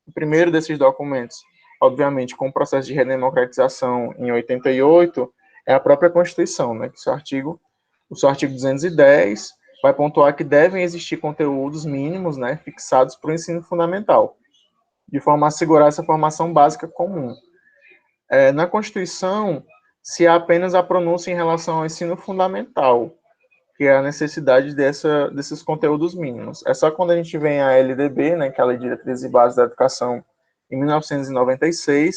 O primeiro desses documentos, obviamente, com o processo de redemocratização em 88, é a própria Constituição, né? O seu artigo 210 vai pontuar que devem existir conteúdos mínimos, né, fixados para o ensino fundamental, de forma a assegurar essa formação básica comum. Na Constituição, se há apenas a pronúncia em relação ao ensino fundamental, que é a necessidade desses conteúdos mínimos. É só quando a gente vem a LDB, né, que é a Lei de Diretrizes e Bases da Educação, em 1996,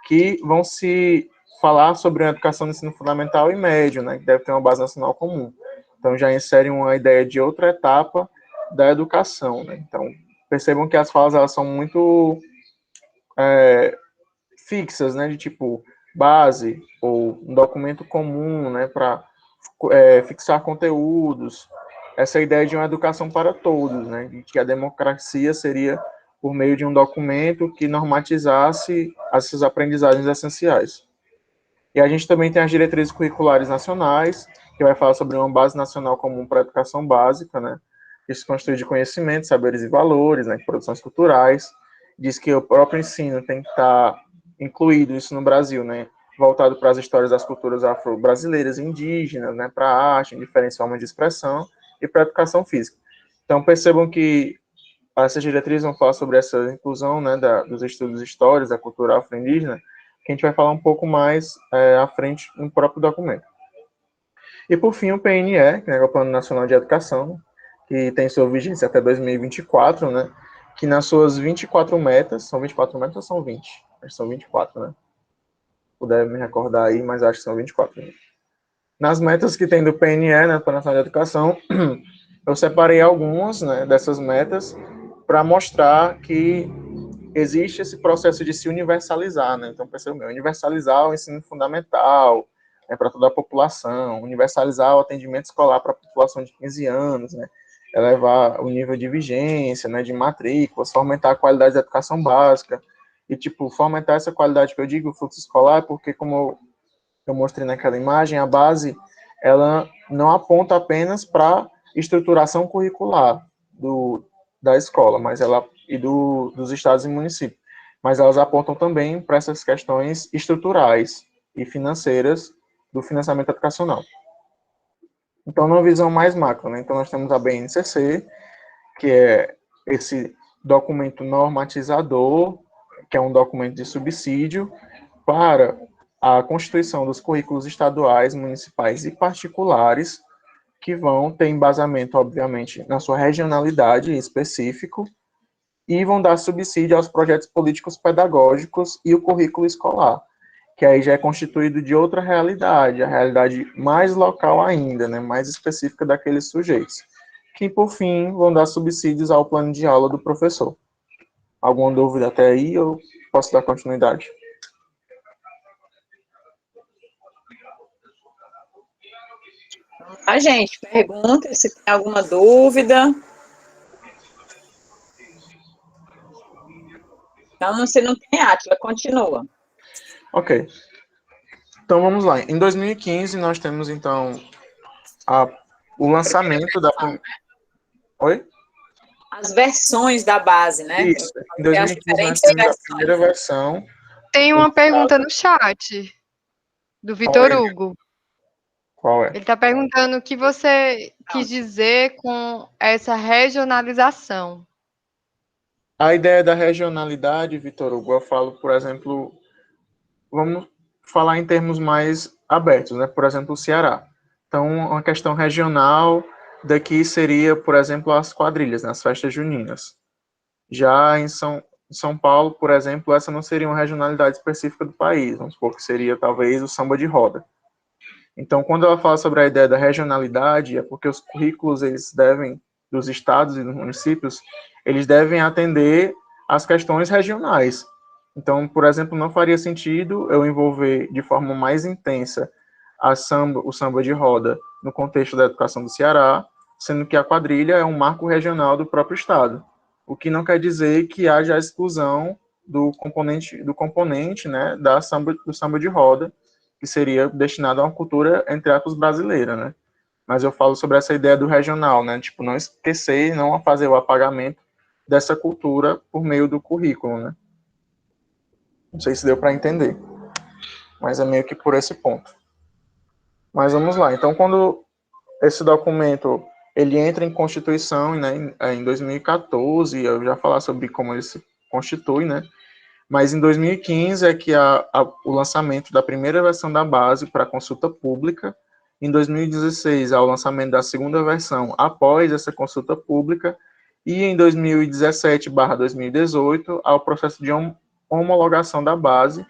que vão se falar sobre a educação no ensino fundamental e médio, né, que deve ter uma base nacional comum. Então, já insere uma ideia de outra etapa da educação, né. Então, percebam que as falas, elas são muito fixas, né, de tipo base ou um documento comum, né, para fixar conteúdos, essa ideia de uma educação para todos, né, de que a democracia seria por meio de um documento que normatizasse essas aprendizagens essenciais. E a gente também tem as diretrizes curriculares nacionais, que vai falar sobre uma base nacional comum para a educação básica, né, que se constitui de conhecimentos, saberes e valores, né, produções culturais, diz que o próprio ensino tem que estar incluído isso no Brasil, né, voltado para as histórias das culturas afro-brasileiras e indígenas, né, para a arte, em diferentes formas de expressão, e para a educação física. Então, percebam que essas diretrizes vão falar sobre essa inclusão, né, dos estudos históricos, da cultura afro-indígena, que a gente vai falar um pouco mais à frente no próprio documento. E, por fim, o PNE, que é o Plano Nacional de Educação, que tem sua vigência até 2024, né, que nas suas 24 metas, são 24 metas ou são 20? Acho que são 24, né? Puder me recordar aí, mas acho que são 24. Nas metas que tem do PNE, né, Plano Nacional de Educação, eu separei algumas, né, dessas metas para mostrar que existe esse processo de se universalizar, né? Então, percebeu, universalizar o ensino fundamental, né, para toda a população, universalizar o atendimento escolar para a população de 15 anos, né? Elevar o nível de vigência, né, de matrículas, fomentar a qualidade da educação básica, e, tipo, fomentar essa qualidade que eu digo, o fluxo escolar, porque, como eu mostrei naquela imagem, a base, ela não aponta apenas para estruturação curricular da escola, mas ela dos estados e municípios, mas elas apontam também para essas questões estruturais e financeiras do financiamento educacional. Então, numa visão mais macro, né? Então, nós temos a BNCC, que é esse documento normatizador, que é um documento de subsídio para a constituição dos currículos estaduais, municipais e particulares, que vão ter embasamento, obviamente, na sua regionalidade específico, e vão dar subsídio aos projetos políticos pedagógicos e o currículo escolar, que aí já é constituído de outra realidade, a realidade mais local ainda, né, mais específica daqueles sujeitos, que, por fim, vão dar subsídios ao plano de aula do professor. Alguma dúvida até aí, ou posso dar continuidade? A gente pergunta se tem alguma dúvida. Então, se não tem, Átila, continua. Ok. Então, vamos lá. Em 2015, nós temos, então, o lançamento da... Oi? As versões da base, né? Isso. Em 2015, nós temos a primeira versão. Tem uma pergunta no chat, do Vitor Hugo. Qual é? Ele está perguntando o que você quis dizer com essa regionalização. A ideia da regionalidade, Vitor Hugo, eu falo, por exemplo, vamos falar em termos mais abertos, né? Por exemplo, o Ceará. Então, uma questão regional daqui seria, por exemplo, as quadrilhas, né? As festas juninas. Já em São Paulo, por exemplo, essa não seria uma regionalidade específica do país, vamos supor que seria talvez o samba de roda. Então, quando ela fala sobre a ideia da regionalidade, é porque os currículos, eles devem, dos estados e dos municípios, eles devem atender às questões regionais. Então, por exemplo, não faria sentido eu envolver de forma mais intensa o samba de roda no contexto da educação do Ceará, sendo que a quadrilha é um marco regional do próprio estado. O que não quer dizer que haja a exclusão do componente, né, do samba de roda, que seria destinado a uma cultura, entre aspas, brasileira, né? Mas eu falo sobre essa ideia do regional, né? Tipo, não esquecer, não fazer o apagamento dessa cultura por meio do currículo, né? Não sei se deu para entender, mas é meio que por esse ponto. Mas vamos lá. Então, quando esse documento ele entra em Constituição, né, em 2014, eu já falar sobre como ele se constitui, né? Mas em 2015 é que o lançamento da primeira versão da base para consulta pública. Em 2016, há o lançamento da segunda versão após essa consulta pública. E em 2017/2018, há o processo de homologação da base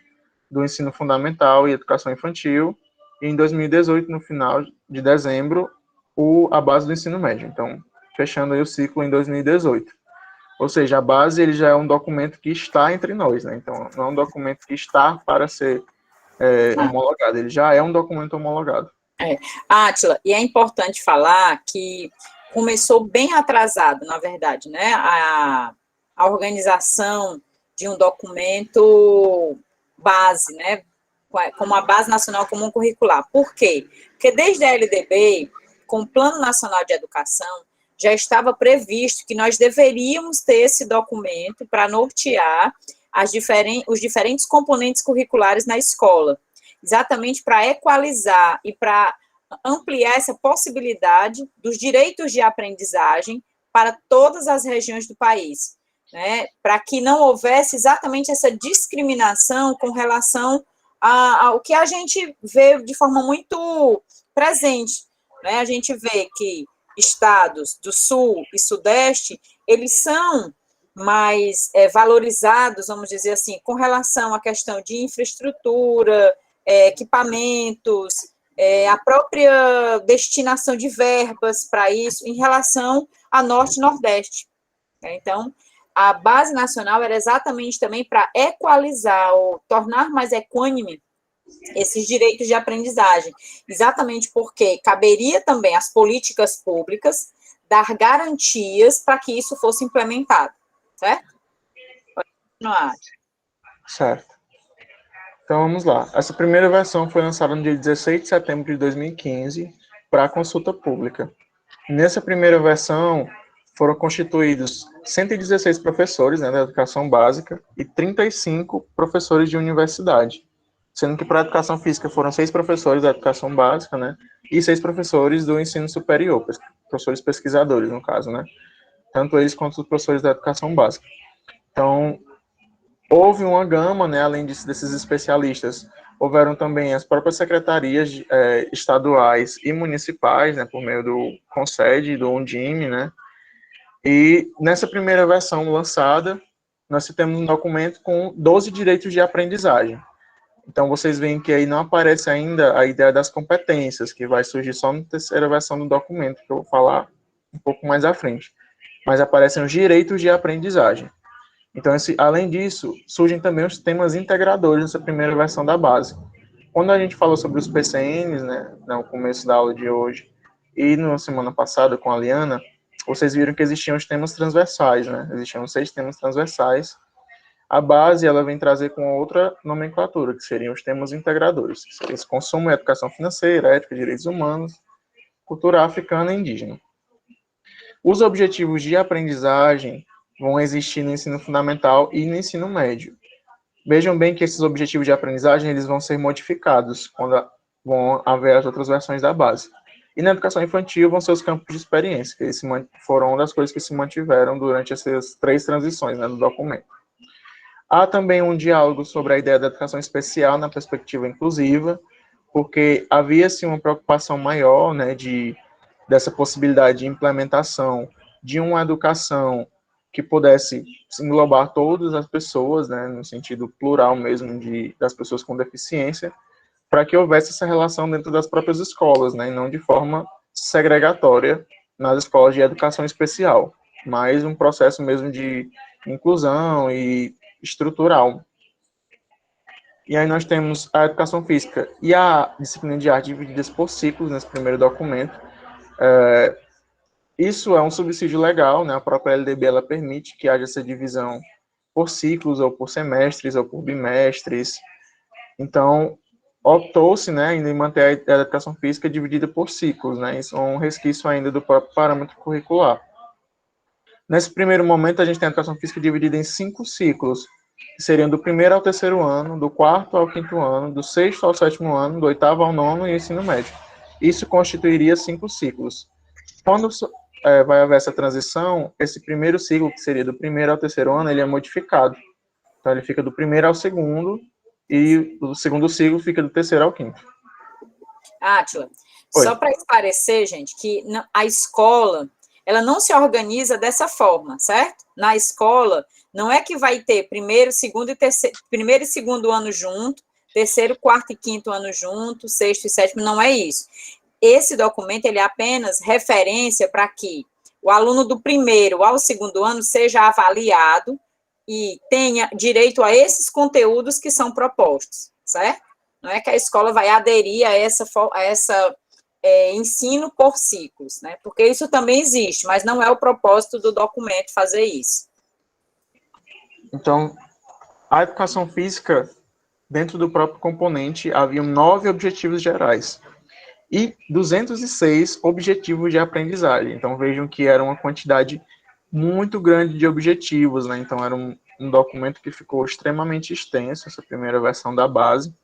do ensino fundamental e educação infantil. E em 2018, no final de dezembro, a base do ensino médio. Então, fechando aí o ciclo em 2018. Ou seja, a base ele já é um documento que está entre nós, né? Então, não é um documento que está para ser homologado, ele já é um documento homologado. Átila, e é importante falar que começou bem atrasado, na verdade, né? A organização de um documento base, né? Como a Base Nacional Comum Curricular. Por quê? Porque desde a LDB, com o Plano Nacional de Educação, já estava previsto que nós deveríamos ter esse documento para nortear os diferentes componentes curriculares na escola, exatamente para equalizar e para ampliar essa possibilidade dos direitos de aprendizagem para todas as regiões do país, né? Para que não houvesse exatamente essa discriminação com relação ao que a gente vê de forma muito presente, né? A gente vê que estados do Sul e Sudeste, eles são mais valorizados, vamos dizer assim, com relação à questão de infraestrutura, equipamentos, a própria destinação de verbas para isso, em relação a Norte e Nordeste. Então, a Base Nacional era exatamente também para equalizar ou tornar mais equânime esses direitos de aprendizagem, exatamente porque caberia também às políticas públicas dar garantias para que isso fosse implementado, certo? Pode continuar. Certo. Então, vamos lá. Essa primeira versão foi lançada no dia 16 de setembro de 2015 para a consulta pública. Nessa primeira versão, foram constituídos 116 professores, né, da educação básica e 35 professores de universidade, sendo que para a educação física foram 6 professores da educação básica, né, e 6 professores do ensino superior, professores pesquisadores, no caso, né, tanto eles quanto os professores da educação básica. Então, houve uma gama, né, além desses especialistas, houveram também as próprias secretarias estaduais e municipais, né, por meio do CONSED e do Undime, né, e nessa primeira versão lançada, nós temos um documento com 12 direitos de aprendizagem. Então, vocês veem que aí não aparece ainda a ideia das competências, que vai surgir só na terceira versão do documento, que eu vou falar um pouco mais à frente. Mas aparecem os direitos de aprendizagem. Então, além disso, surgem também os temas integradores nessa primeira versão da base. Quando a gente falou sobre os PCNs, né, no começo da aula de hoje, e na semana passada com a Liana, vocês viram que existiam os temas transversais, né? Existiam 6 temas transversais. A base, ela vem trazer com outra nomenclatura, que seriam os temas integradores, que seriam consumo e educação financeira, ética, direitos humanos, cultura africana e indígena. Os objetivos de aprendizagem vão existir no ensino fundamental e no ensino médio. Vejam bem que esses objetivos de aprendizagem eles vão ser modificados quando vão haver as outras versões da base. E na educação infantil vão ser os campos de experiência, que eles foram uma das coisas que se mantiveram durante essas 3 transições, né, do documento. Há também um diálogo sobre a ideia da educação especial na perspectiva inclusiva, porque havia-se uma preocupação maior, né, dessa possibilidade de implementação de uma educação que pudesse englobar todas as pessoas, né, no sentido plural mesmo das pessoas com deficiência, para que houvesse essa relação dentro das próprias escolas, né, e não de forma segregatória nas escolas de educação especial, mas um processo mesmo de inclusão e estrutural. E aí nós temos a educação física e a disciplina de arte divididas por ciclos nesse primeiro documento. Isso é um subsídio legal, né? A própria LDB ela permite que haja essa divisão por ciclos, ou por semestres, ou por bimestres. Então, optou-se, né, em manter a educação física dividida por ciclos, né? Isso é um resquício ainda do próprio parâmetro curricular. Nesse primeiro momento, a gente tem a educação física dividida em 5 ciclos, que seriam do 1º ao 3º ano, do 4º ao 5º ano, do 6º ao 7º ano, do 8º ao 9º e ensino médio. Isso constituiria 5 ciclos. Quando vai haver essa transição, esse primeiro ciclo, que seria do 1º ao 3º ano, ele é modificado. Então, ele fica do 1º ao 2º, e o segundo ciclo fica do 3º ao 5º. Átila, só para esclarecer, gente, que a escola, ela não se organiza dessa forma, certo? Na escola, não é que vai ter primeiro, segundo e segundo ano junto, 3º, 4º e 5º ano junto, 6º e 7º, não é isso. Esse documento, ele é apenas referência para que o aluno do 1º ao 2º ano seja avaliado e tenha direito a esses conteúdos que são propostos, certo? Não é que a escola vai aderir a essa ensino por ciclos, né? Porque isso também existe, mas não é o propósito do documento fazer isso. Então, a educação física, dentro do próprio componente, haviam 9 objetivos gerais e 206 objetivos de aprendizagem. Então, vejam que era uma quantidade muito grande de objetivos, né? Então, era um documento que ficou extremamente extenso, essa primeira versão da base.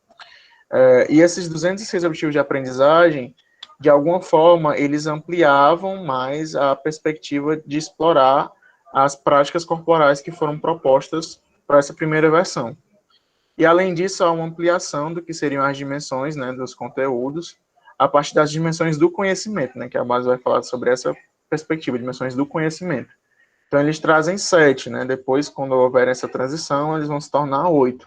E esses 206 objetivos de aprendizagem, de alguma forma, eles ampliavam mais a perspectiva de explorar as práticas corporais que foram propostas para essa primeira versão. E, além disso, há uma ampliação do que seriam as dimensões, né, dos conteúdos, a partir das dimensões do conhecimento, né, que a base vai falar sobre essa perspectiva, dimensões do conhecimento. Então, eles trazem 7, né, depois, quando houver essa transição, eles vão se tornar 8.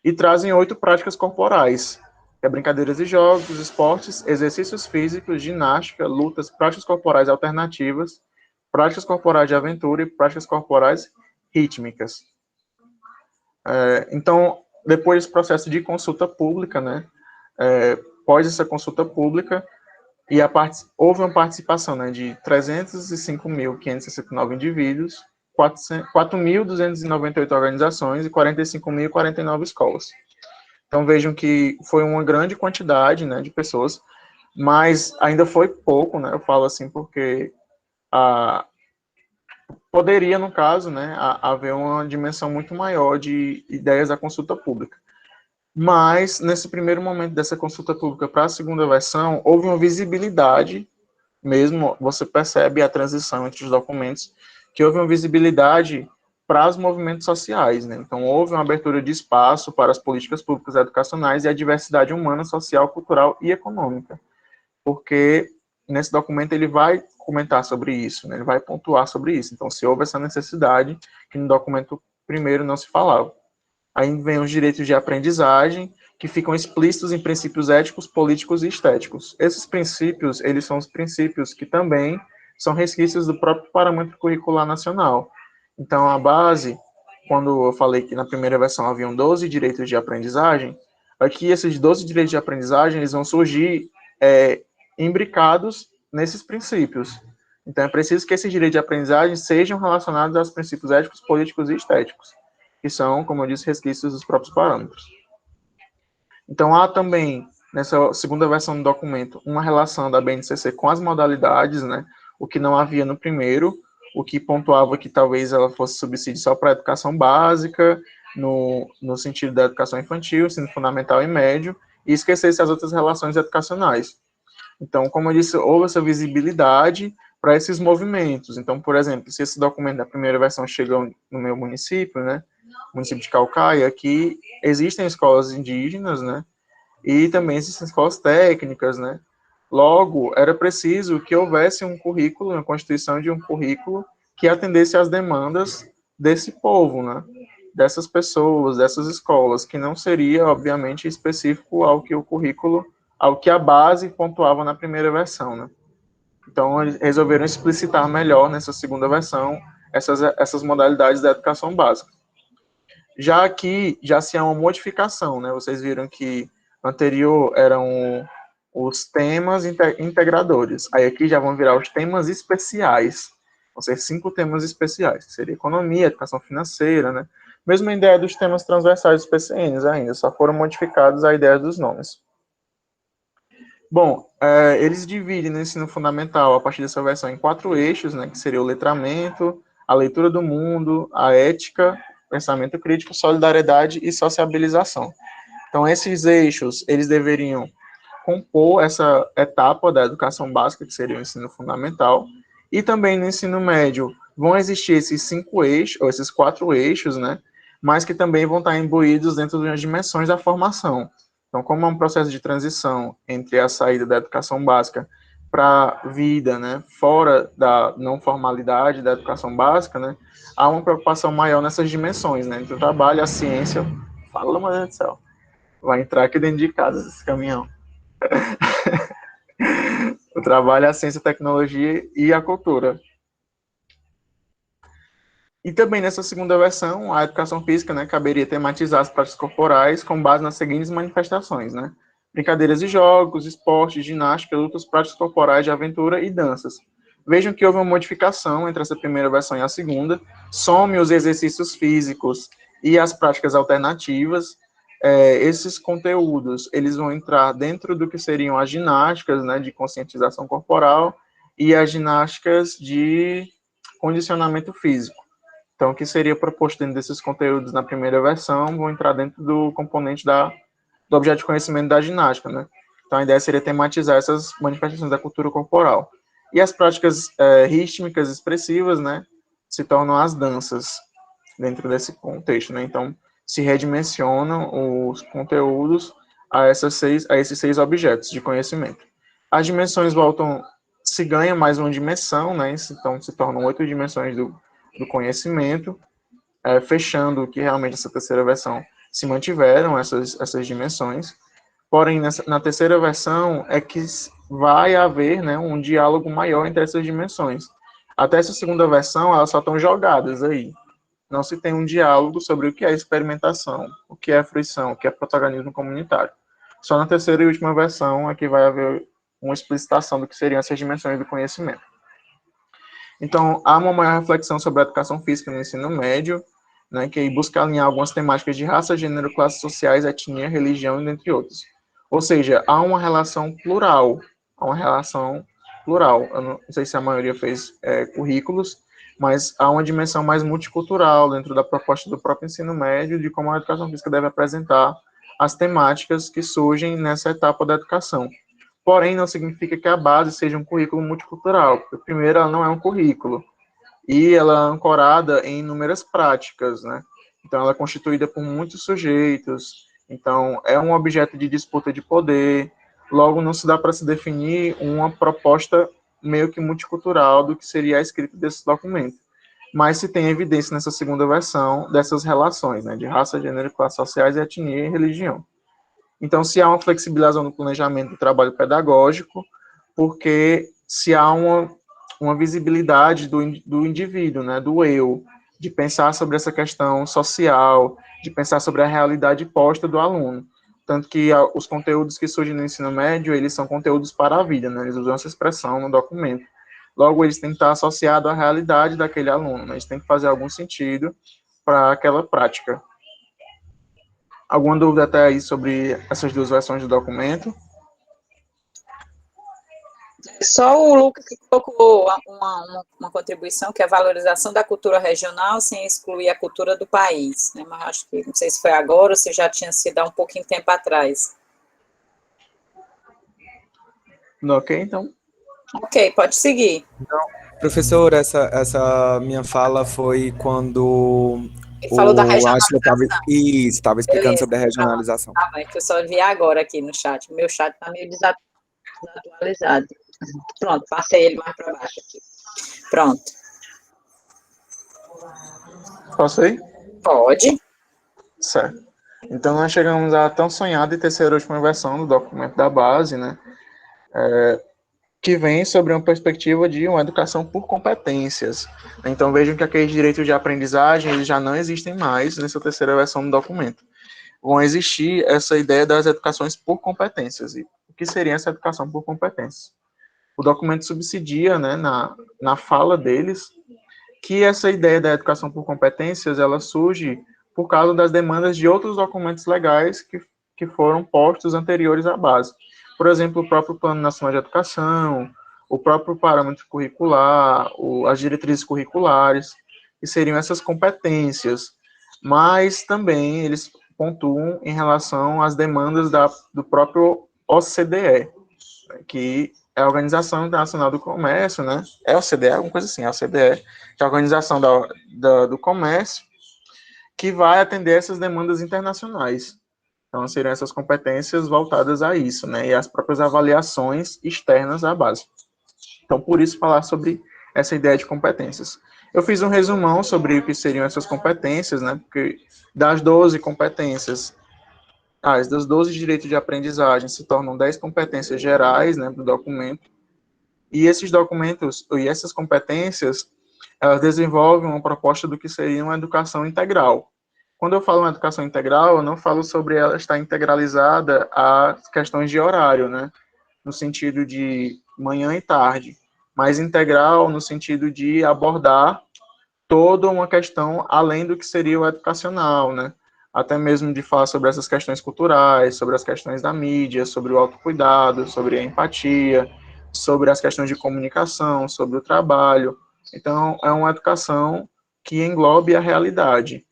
E trazem 8 práticas corporais, que é brincadeiras e jogos, esportes, exercícios físicos, ginástica, lutas, práticas corporais alternativas, práticas corporais de aventura e práticas corporais rítmicas. Então, depois desse processo de consulta pública, né, após essa consulta pública, houve uma participação, né, de 305.569 indivíduos, 4.298 organizações e 45.049 escolas. Então, vejam que foi uma grande quantidade, né, de pessoas, mas ainda foi pouco, né, eu falo assim porque poderia, no caso, né, haver uma dimensão muito maior de ideias da consulta pública. Mas, nesse primeiro momento dessa consulta pública para a segunda versão, houve uma visibilidade, mesmo você percebe a transição entre os documentos, que houve uma visibilidade para os movimentos sociais, né? Então, houve uma abertura de espaço para as políticas públicas educacionais e a diversidade humana, social, cultural e econômica, porque nesse documento ele vai comentar sobre isso, né? Ele vai pontuar sobre isso. Então, se houve essa necessidade, que no documento primeiro não se falava. Aí vem os direitos de aprendizagem, que ficam explícitos em princípios éticos, políticos e estéticos. Esses princípios, eles são os princípios que também são resquícios do próprio parâmetro curricular nacional. Então, a base, quando eu falei que na primeira versão haviam 12 direitos de aprendizagem, aqui esses 12 direitos de aprendizagem, eles vão surgir imbricados nesses princípios. Então, é preciso que esses direitos de aprendizagem sejam relacionados aos princípios éticos, políticos e estéticos, que são, como eu disse, resquícios dos próprios parâmetros. Então, há também, nessa segunda versão do documento, uma relação da BNCC com as modalidades, né, o que não havia no primeiro, o que pontuava que talvez ela fosse subsídio só para a educação básica, no sentido da educação infantil, ensino fundamental e médio, e esquecesse as outras relações educacionais. Então, como eu disse, houve essa visibilidade para esses movimentos. Então, por exemplo, se esse documento da primeira versão chegou no meu município, né, município de Caucaia, aqui existem escolas indígenas, né, e também existem escolas técnicas, né. Logo, era preciso que houvesse um currículo, uma constituição de um currículo que atendesse às demandas desse povo, né, dessas pessoas, dessas escolas, que não seria, obviamente, específico ao que o currículo, ao que a base pontuava na primeira versão, né. Então, eles resolveram explicitar melhor nessa segunda versão essas modalidades da educação básica. Já aqui, já se há uma modificação, né? Vocês viram que anterior eram os temas integradores. Aí aqui já vão virar os temas especiais. Vão ser 5 temas especiais, que seria economia, educação financeira, né? Mesma ideia dos temas transversais dos PCNs ainda, só foram modificados a ideia dos nomes. Bom, eles dividem no ensino fundamental, a partir dessa versão, em 4 eixos, né? Que seria o letramento, a leitura do mundo, a ética, pensamento crítico, solidariedade e sociabilização. Então, esses eixos, eles deveriam compor essa etapa da educação básica, que seria o ensino fundamental, e também no ensino médio vão existir esses 5 eixos, ou esses 4 eixos, né, mas que também vão estar imbuídos dentro das dimensões da formação. Então, como é um processo de transição entre a saída da educação básica para a vida, né, fora da não formalidade da educação básica, né, há uma preocupação maior nessas dimensões, né, entre o trabalho, a ciência. Fala, meu Deus do céu. Vai entrar aqui dentro de casa esse caminhão. O trabalho, a ciência, a tecnologia e a cultura. E também nessa segunda versão, a educação física, né, caberia tematizar as práticas corporais com base nas seguintes manifestações, né? Brincadeiras e jogos, esportes, ginástica, lutas, práticas corporais de aventura e danças. Vejam que houve uma modificação entre essa primeira versão e a segunda. Some os exercícios físicos e as práticas alternativas. Esses conteúdos, eles vão entrar dentro do que seriam as ginásticas, né, de conscientização corporal e as ginásticas de condicionamento físico. Então, o que seria proposto dentro desses conteúdos na primeira versão vão entrar dentro do componente do objeto de conhecimento da ginástica, né? Então, a ideia seria tematizar essas manifestações da cultura corporal. E as práticas rítmicas expressivas, né, se tornam as danças dentro desse contexto, né? Então, se redimensionam os conteúdos a esses 6 objetos de conhecimento. As dimensões se ganha mais uma dimensão, né? Então, se tornam 8 dimensões do conhecimento, fechando que realmente essa terceira versão se mantiveram essas dimensões. Porém, na terceira versão é que vai haver, né, um diálogo maior entre essas dimensões. Até essa segunda versão, elas só estão jogadas aí. Não se tem um diálogo sobre o que é experimentação, o que é fruição, o que é protagonismo comunitário. Só na terceira e última versão é que vai haver uma explicitação do que seriam essas dimensões do conhecimento. Então, há uma maior reflexão sobre a educação física no ensino médio, né, que busca alinhar algumas temáticas de raça, gênero, classes sociais, etnia, religião, entre outros. Ou seja, há uma relação plural. Eu não sei se a maioria fez currículos, mas há uma dimensão mais multicultural dentro da proposta do próprio ensino médio, de como a educação física deve apresentar as temáticas que surgem nessa etapa da educação. Porém, não significa que a base seja um currículo multicultural, porque, primeiro, ela não é um currículo. e ela é ancorada em inúmeras práticas, né? Então, ela é constituída por muitos sujeitos, então, é um objeto de disputa de poder, logo não se dá para se definir uma proposta meio que multicultural do que seria a escrita desse documento. Mas se tem evidência nessa segunda versão dessas relações, né, de raça, gênero, classes sociais, etnia e religião. Então, se há uma flexibilização no planejamento do trabalho pedagógico, porque se há uma visibilidade do indivíduo, né, do eu, de pensar sobre essa questão social, de pensar sobre a realidade posta do aluno. Tanto que os conteúdos que surgem no ensino médio, eles são conteúdos para a vida, né, eles usam essa expressão no documento. Logo, eles têm que estar associados à realidade daquele aluno, né, eles têm que fazer algum sentido para aquela prática. Alguma dúvida até aí sobre essas duas versões do documento? Só o Lucas que colocou uma contribuição, que é a valorização da cultura regional sem excluir a cultura do país, né? Mas acho que, não sei se foi agora ou se já tinha sido há um pouquinho de tempo atrás. Ok, então. Ok, pode seguir. Então, professor, essa minha fala foi quando Ele falou da Ashla estava explicando Beleza, sobre a regionalização. Tá bem, que eu só vi agora aqui no chat. Meu chat está meio desatualizado. Pronto, passei ele mais para baixo aqui. Pronto. Posso ir? Pode. Certo. Então, nós chegamos à tão sonhada e terceira e última versão do documento da base, né? Que vem sobre uma perspectiva de uma educação por competências. Então, vejam que aqueles direitos de aprendizagem, eles já não existem mais nessa terceira versão do documento. Vão existir essa ideia das educações por competências. E o que seria essa educação por competências? O documento subsidia, né, na fala deles, que essa ideia da educação por competências, ela surge por causa das demandas de outros documentos legais que foram postos anteriores à base. Por exemplo, o próprio Plano Nacional de Educação, o próprio parâmetro curricular, as diretrizes curriculares, que seriam essas competências. Mas também eles pontuam em relação às demandas do próprio OCDE, que é a Organização Internacional do Comércio, né? É a OCDE, alguma coisa assim, a OCDE, que é a Organização do Comércio, que vai atender essas demandas internacionais. Então, seriam essas competências voltadas a isso, né? E as próprias avaliações externas à base. Então, por isso, falar sobre essa ideia de competências. Eu fiz um resumão sobre o que seriam essas competências, né? Porque das 12 competências, das 12 direitos de aprendizagem se tornam 10 competências gerais, né, do documento. E esses documentos, e essas competências, elas desenvolvem uma proposta do que seria uma educação integral. Quando eu falo em educação integral, eu não falo sobre ela estar integralizada a questões de horário, né? No sentido de manhã e tarde, mas integral no sentido de abordar toda uma questão além do que seria o educacional, né? Até mesmo de falar sobre essas questões culturais, sobre as questões da mídia, sobre o autocuidado, sobre a empatia, sobre as questões de comunicação, sobre o trabalho. Então, é uma educação que englobe a realidade.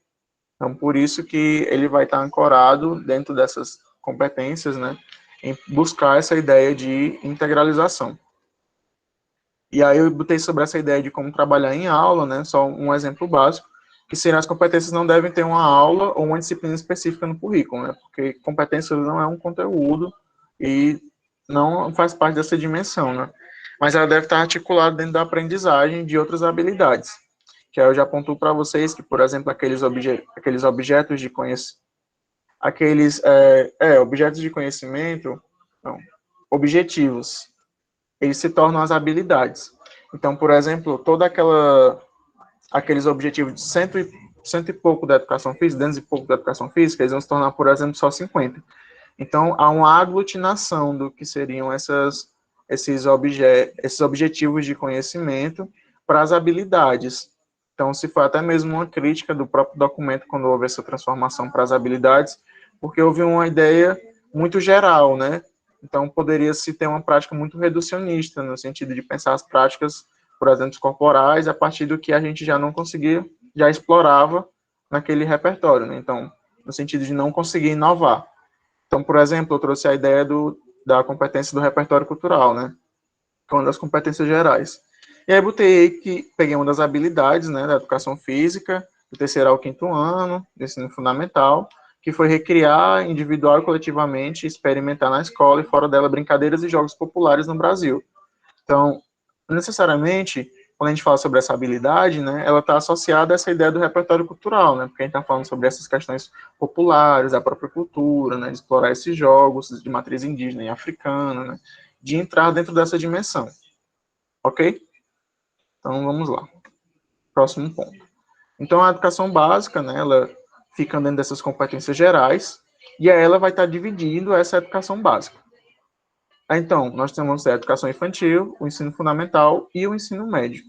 Então, por isso que ele vai estar ancorado dentro dessas competências, né, em buscar essa ideia de integralização. E aí eu botei sobre essa ideia de como trabalhar em aula, né, só um exemplo básico, que seriam as competências não devem ter uma aula ou uma disciplina específica no currículo, né, porque competências não é um conteúdo e não faz parte dessa dimensão, né, mas ela deve estar articulada dentro da aprendizagem de outras habilidades, que aí eu já aponto para vocês que, por exemplo, aqueles objetos de conhecimento, objetos de conhecimento, não, objetivos, eles se tornam as habilidades. Então, por exemplo, aqueles objetivos de cento e pouco da educação física, 200 e pouco da educação física, eles vão se tornar, por exemplo, só 50. Então, há uma aglutinação do que seriam esses objetivos de conhecimento para as habilidades. Então, se foi até mesmo uma crítica do próprio documento quando houve essa transformação para as habilidades, porque houve uma ideia muito geral, né? Então, poderia-se ter uma prática muito reducionista, no sentido de pensar as práticas, por exemplo, corporais, a partir do que a gente já não conseguia, já explorava naquele repertório, né? Então, no sentido de não conseguir inovar. Então, por exemplo, eu trouxe a ideia da competência do repertório cultural, né? Que é uma das competências gerais. E aí peguei uma das habilidades, né, da educação física, do terceiro ao quinto ano, do ensino fundamental, que foi recriar individual e coletivamente, experimentar na escola e fora dela brincadeiras e jogos populares no Brasil. Então, necessariamente, quando a gente fala sobre essa habilidade, né, ela está associada a essa ideia do repertório cultural, né, porque a gente está falando sobre essas questões populares, da própria cultura, né, de explorar esses jogos de matriz indígena e africana, né, de entrar dentro dessa dimensão. Ok? Então, vamos lá. Próximo ponto. Então, a educação básica, né, ela fica dentro dessas competências gerais, e aí ela vai estar dividindo essa educação básica. Então, nós temos a educação infantil, o ensino fundamental e o ensino médio.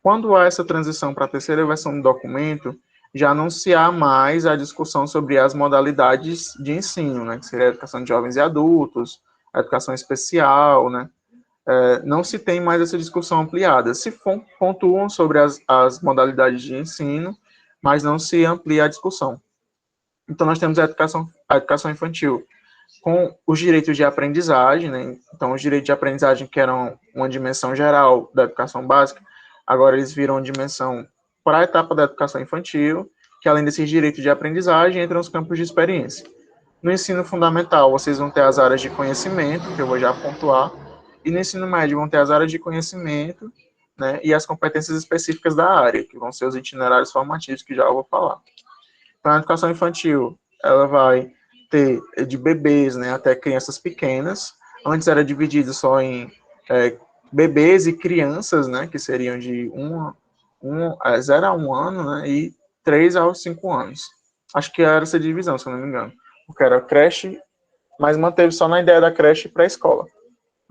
Quando há essa transição para a terceira versão do documento, já não se há mais a discussão sobre as modalidades de ensino, né, que seria a educação de jovens e adultos, a educação especial, né, não se tem mais essa discussão ampliada. Se pontuam sobre as modalidades de ensino, mas não se amplia a discussão. Então, nós temos a educação infantil com os direitos de aprendizagem, né? Então, os direitos de aprendizagem, que eram uma dimensão geral da educação básica, agora eles viram dimensão para a etapa da educação infantil, que além desses direitos de aprendizagem, entram os campos de experiência. No ensino fundamental, vocês vão ter as áreas de conhecimento, que eu vou já pontuar, e no ensino médio vão ter as áreas de conhecimento, né, e as competências específicas da área, que vão ser os itinerários formativos, que já eu vou falar. Então, a educação infantil, ela vai ter de bebês, né, até crianças pequenas. Antes era dividido só em bebês e crianças, né, que seriam de 0 a 1 ano, né, e 3 aos 5 anos. Acho que era essa divisão, se eu não me engano. Porque era creche, mas manteve só na ideia da creche pré-escola.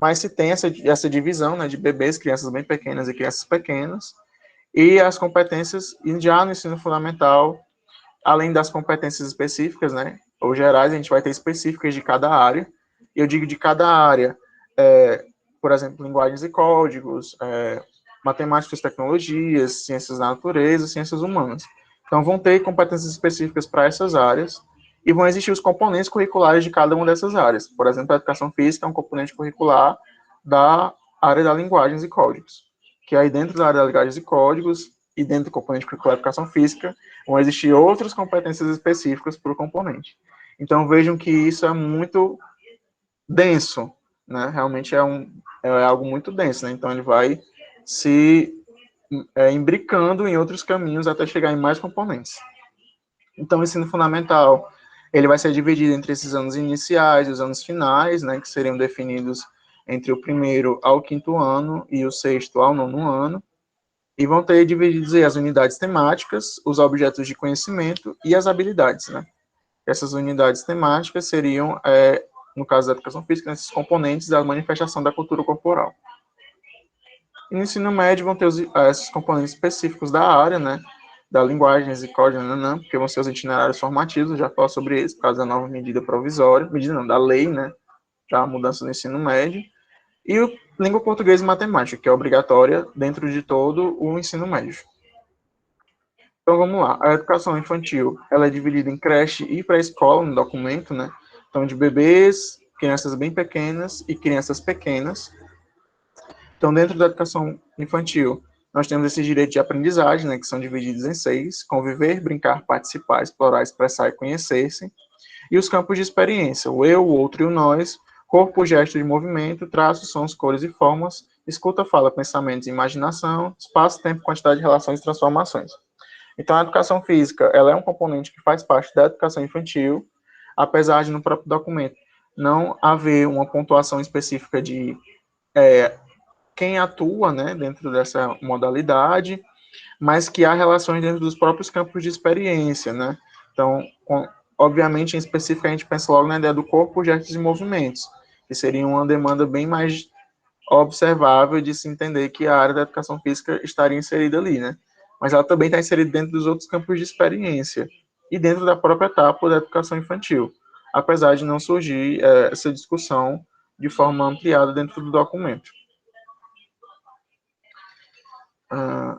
Mas se tem essa divisão, né, de bebês, crianças bem pequenas e crianças pequenas, e as competências, já no ensino fundamental, além das competências específicas, né, ou gerais, a gente vai ter específicas de cada área. Eu digo de cada área, por exemplo, linguagens e códigos, matemáticas e tecnologias, ciências da natureza, ciências humanas. Então, vão ter competências específicas para essas áreas, e vão existir os componentes curriculares de cada uma dessas áreas. Por exemplo, a educação física é um componente curricular da área da linguagens e códigos, que aí dentro da área da linguagens e códigos, e dentro do componente curricular da educação física, vão existir outras competências específicas para o componente. Então, vejam que isso é muito denso, né? Realmente é algo muito denso, né? Então, ele vai se imbricando em outros caminhos até chegar em mais componentes. Então, o ensino fundamental, ele vai ser dividido entre esses anos iniciais e os anos finais, né, que seriam definidos entre o primeiro ao quinto ano e o sexto ao nono ano, e vão ter divididos aí as unidades temáticas, os objetos de conhecimento e as habilidades, né. Essas unidades temáticas seriam, no caso da educação física, esses componentes da manifestação da cultura corporal. E no ensino médio vão ter esses componentes específicos da área, né, da linguagens e códigos, porque vão ser os itinerários formativos, já falo sobre isso, por causa da nova medida provisória, da lei, né, da mudança do ensino médio, e o língua portuguesa e matemática, que é obrigatória dentro de todo o ensino médio. Então, vamos lá. A educação infantil, ela é dividida em creche e pré-escola no documento, né, então de bebês, crianças bem pequenas e crianças pequenas. Então, dentro da educação infantil, nós temos esses direitos de aprendizagem, né, que são divididos em 6, conviver, brincar, participar, explorar, expressar e conhecer-se. E os campos de experiência, o eu, o outro e o nós, corpo, gesto e movimento, traços, sons, cores e formas, escuta, fala, pensamentos e imaginação, espaço, tempo, quantidade, relações e transformações. Então, a educação física, ela é um componente que faz parte da educação infantil, apesar de no próprio documento não haver uma pontuação específica de quem atua, né, dentro dessa modalidade, mas que há relações dentro dos próprios campos de experiência, né? Então, obviamente, em específico, a gente pensa logo na ideia do corpo, gestos e movimentos, que seria uma demanda bem mais observável de se entender que a área da educação física estaria inserida ali, né? Mas ela também está inserida dentro dos outros campos de experiência e dentro da própria etapa da educação infantil, apesar de não surgir essa discussão de forma ampliada dentro do documento.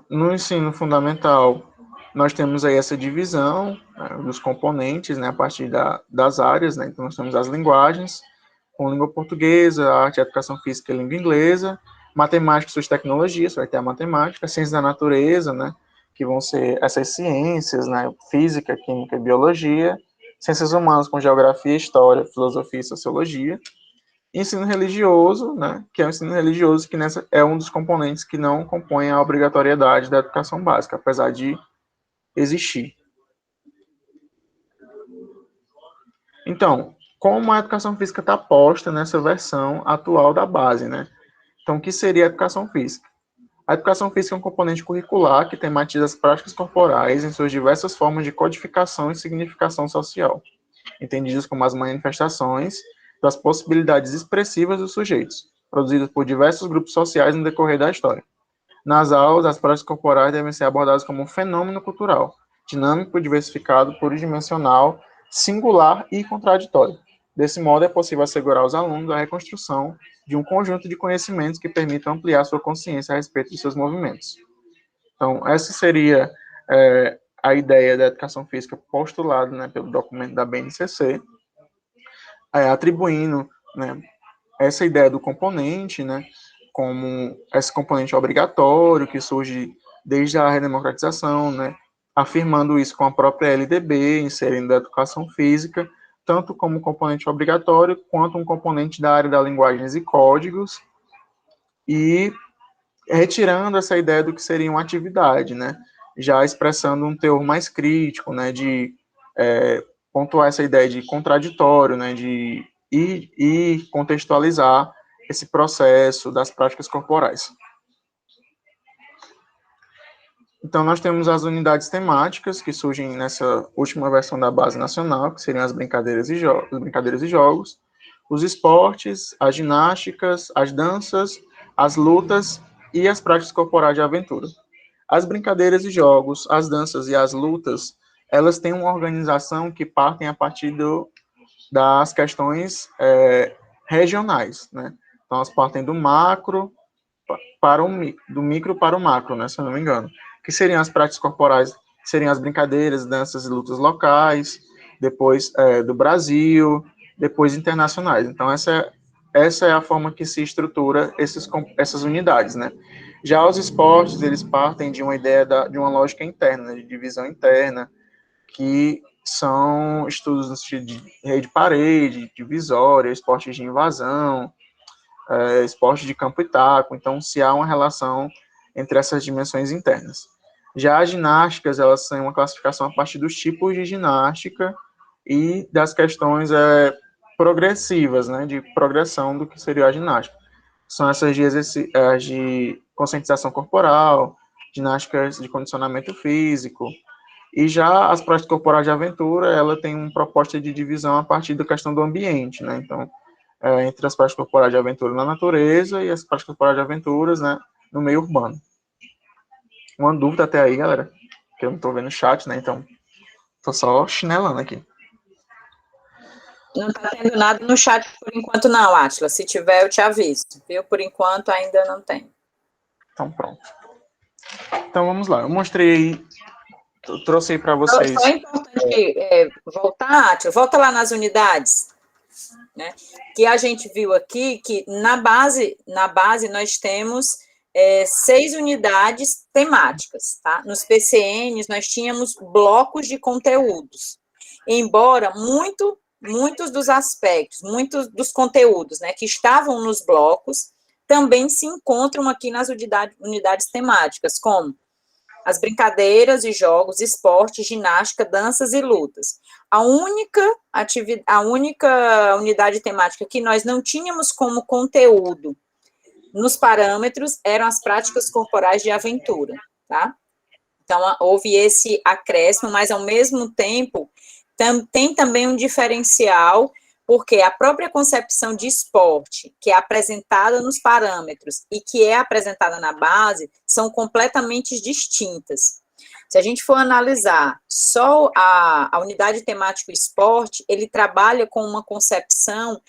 No ensino fundamental, nós temos aí essa divisão dos componentes, né, a partir das áreas, né, então nós temos as linguagens, com língua portuguesa, arte, educação física e língua inglesa, Matemática e suas tecnologias, vai ter a matemática, ciências da natureza, né, que vão ser essas ciências, né, física, química e biologia, ciências humanas com geografia, história, filosofia e sociologia, ensino religioso, né, que é o ensino religioso, que nessa é um dos componentes que não compõem a obrigatoriedade da educação básica, apesar de existir. Então, como a educação física está posta nessa versão atual da base, né? Então, o que seria a educação física? A educação física é um componente curricular que tematiza as práticas corporais em suas diversas formas de codificação e significação social, entendidas como as manifestações das possibilidades expressivas dos sujeitos, produzidas por diversos grupos sociais no decorrer da história. Nas aulas, as práticas corporais devem ser abordadas como um fenômeno cultural, dinâmico, diversificado, pluridimensional, singular e contraditório. Desse modo, é possível assegurar aos alunos a reconstrução de um conjunto de conhecimentos que permitam ampliar sua consciência a respeito de seus movimentos. Então, essa seria a ideia da educação física postulada, né, pelo documento da BNCC, atribuindo, né, essa ideia do componente, né, como esse componente obrigatório que surge desde a redemocratização, né, afirmando isso com a própria LDB, inserindo a educação física, tanto como componente obrigatório, quanto um componente da área das linguagens e códigos, e retirando essa ideia do que seria uma atividade, né, já expressando um teor mais crítico, né, de pontuar essa ideia de contraditório, né, de ir contextualizar esse processo das práticas corporais. Então, nós temos as unidades temáticas que surgem nessa última versão da Base Nacional, que seriam as brincadeiras e jogos, os esportes, as ginásticas, as danças, as lutas e as práticas corporais de aventura. As brincadeiras e jogos, as danças e as lutas, elas têm uma organização que partem a partir das questões regionais, né? Então, elas partem do macro do micro para o macro, né, se eu não me engano, que seriam as práticas corporais, seriam as brincadeiras, danças e lutas locais, depois do Brasil, depois internacionais. Então, essa é a forma que se estrutura essas unidades, né? Já os esportes, eles partem de uma ideia de uma lógica interna, de divisão interna, que são estudos no sentido de rede-parede, divisória, esportes de invasão, esporte de campo e taco. Então, se há uma relação entre essas dimensões internas. Já as ginásticas, elas são uma classificação a partir dos tipos de ginástica e das questões progressivas, né, de progressão do que seria a ginástica. São essas de conscientização corporal, ginásticas de condicionamento físico, e já as práticas corporais de aventura, ela tem uma proposta de divisão a partir da questão do ambiente, né, então, entre as práticas corporais de aventura na natureza e as práticas corporais de aventuras, né, no meio urbano. Uma dúvida até aí, galera? Que eu não estou vendo o chat, né? Então, tô só chinelando aqui. Não está tendo nada no chat por enquanto, não, Átila. Se tiver, eu te aviso, viu? Por enquanto, ainda não tem. Então, pronto. Então, vamos lá. Eu mostrei aí, eu trouxe aí para vocês. Só é importante voltar, Átila, volta lá nas unidades, né? Que a gente viu aqui que na base nós temos 6 unidades temáticas, tá? Nos PCNs nós tínhamos blocos de conteúdos, embora muitos dos aspectos, muitos dos conteúdos, né, que estavam nos blocos também se encontram aqui nas unidades temáticas, como as brincadeiras e jogos, esporte, ginástica, danças e lutas. A única unidade temática que nós não tínhamos como conteúdo nos parâmetros eram as práticas corporais de aventura, tá? Então, houve esse acréscimo, mas, ao mesmo tempo, tem também um diferencial, porque a própria concepção de esporte, que é apresentada nos parâmetros e que é apresentada na base, são completamente distintas. Se a gente for analisar só a unidade temática esporte, ele trabalha com uma concepção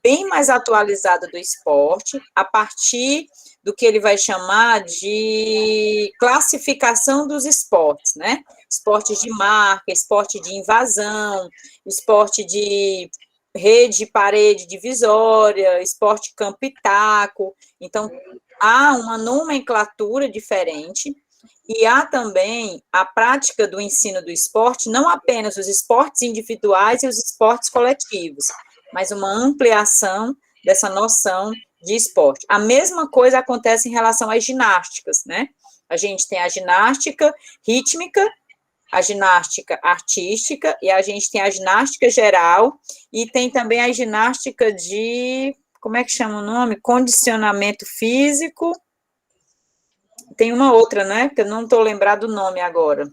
bem mais atualizada do esporte, a partir do que ele vai chamar de classificação dos esportes, né? Esportes de marca, esporte de invasão, esporte de rede, parede, divisória, esporte campo e taco. Então, há uma nomenclatura diferente e há também a prática do ensino do esporte, não apenas os esportes individuais e os esportes coletivos, mas uma ampliação dessa noção de esporte. A mesma coisa acontece em relação às ginásticas, né? A gente tem a ginástica rítmica, a ginástica artística, e a gente tem a ginástica geral, e tem também a ginástica de, como é que chama o nome? Condicionamento físico. Tem uma outra, né? Que eu não estou lembrado do nome agora.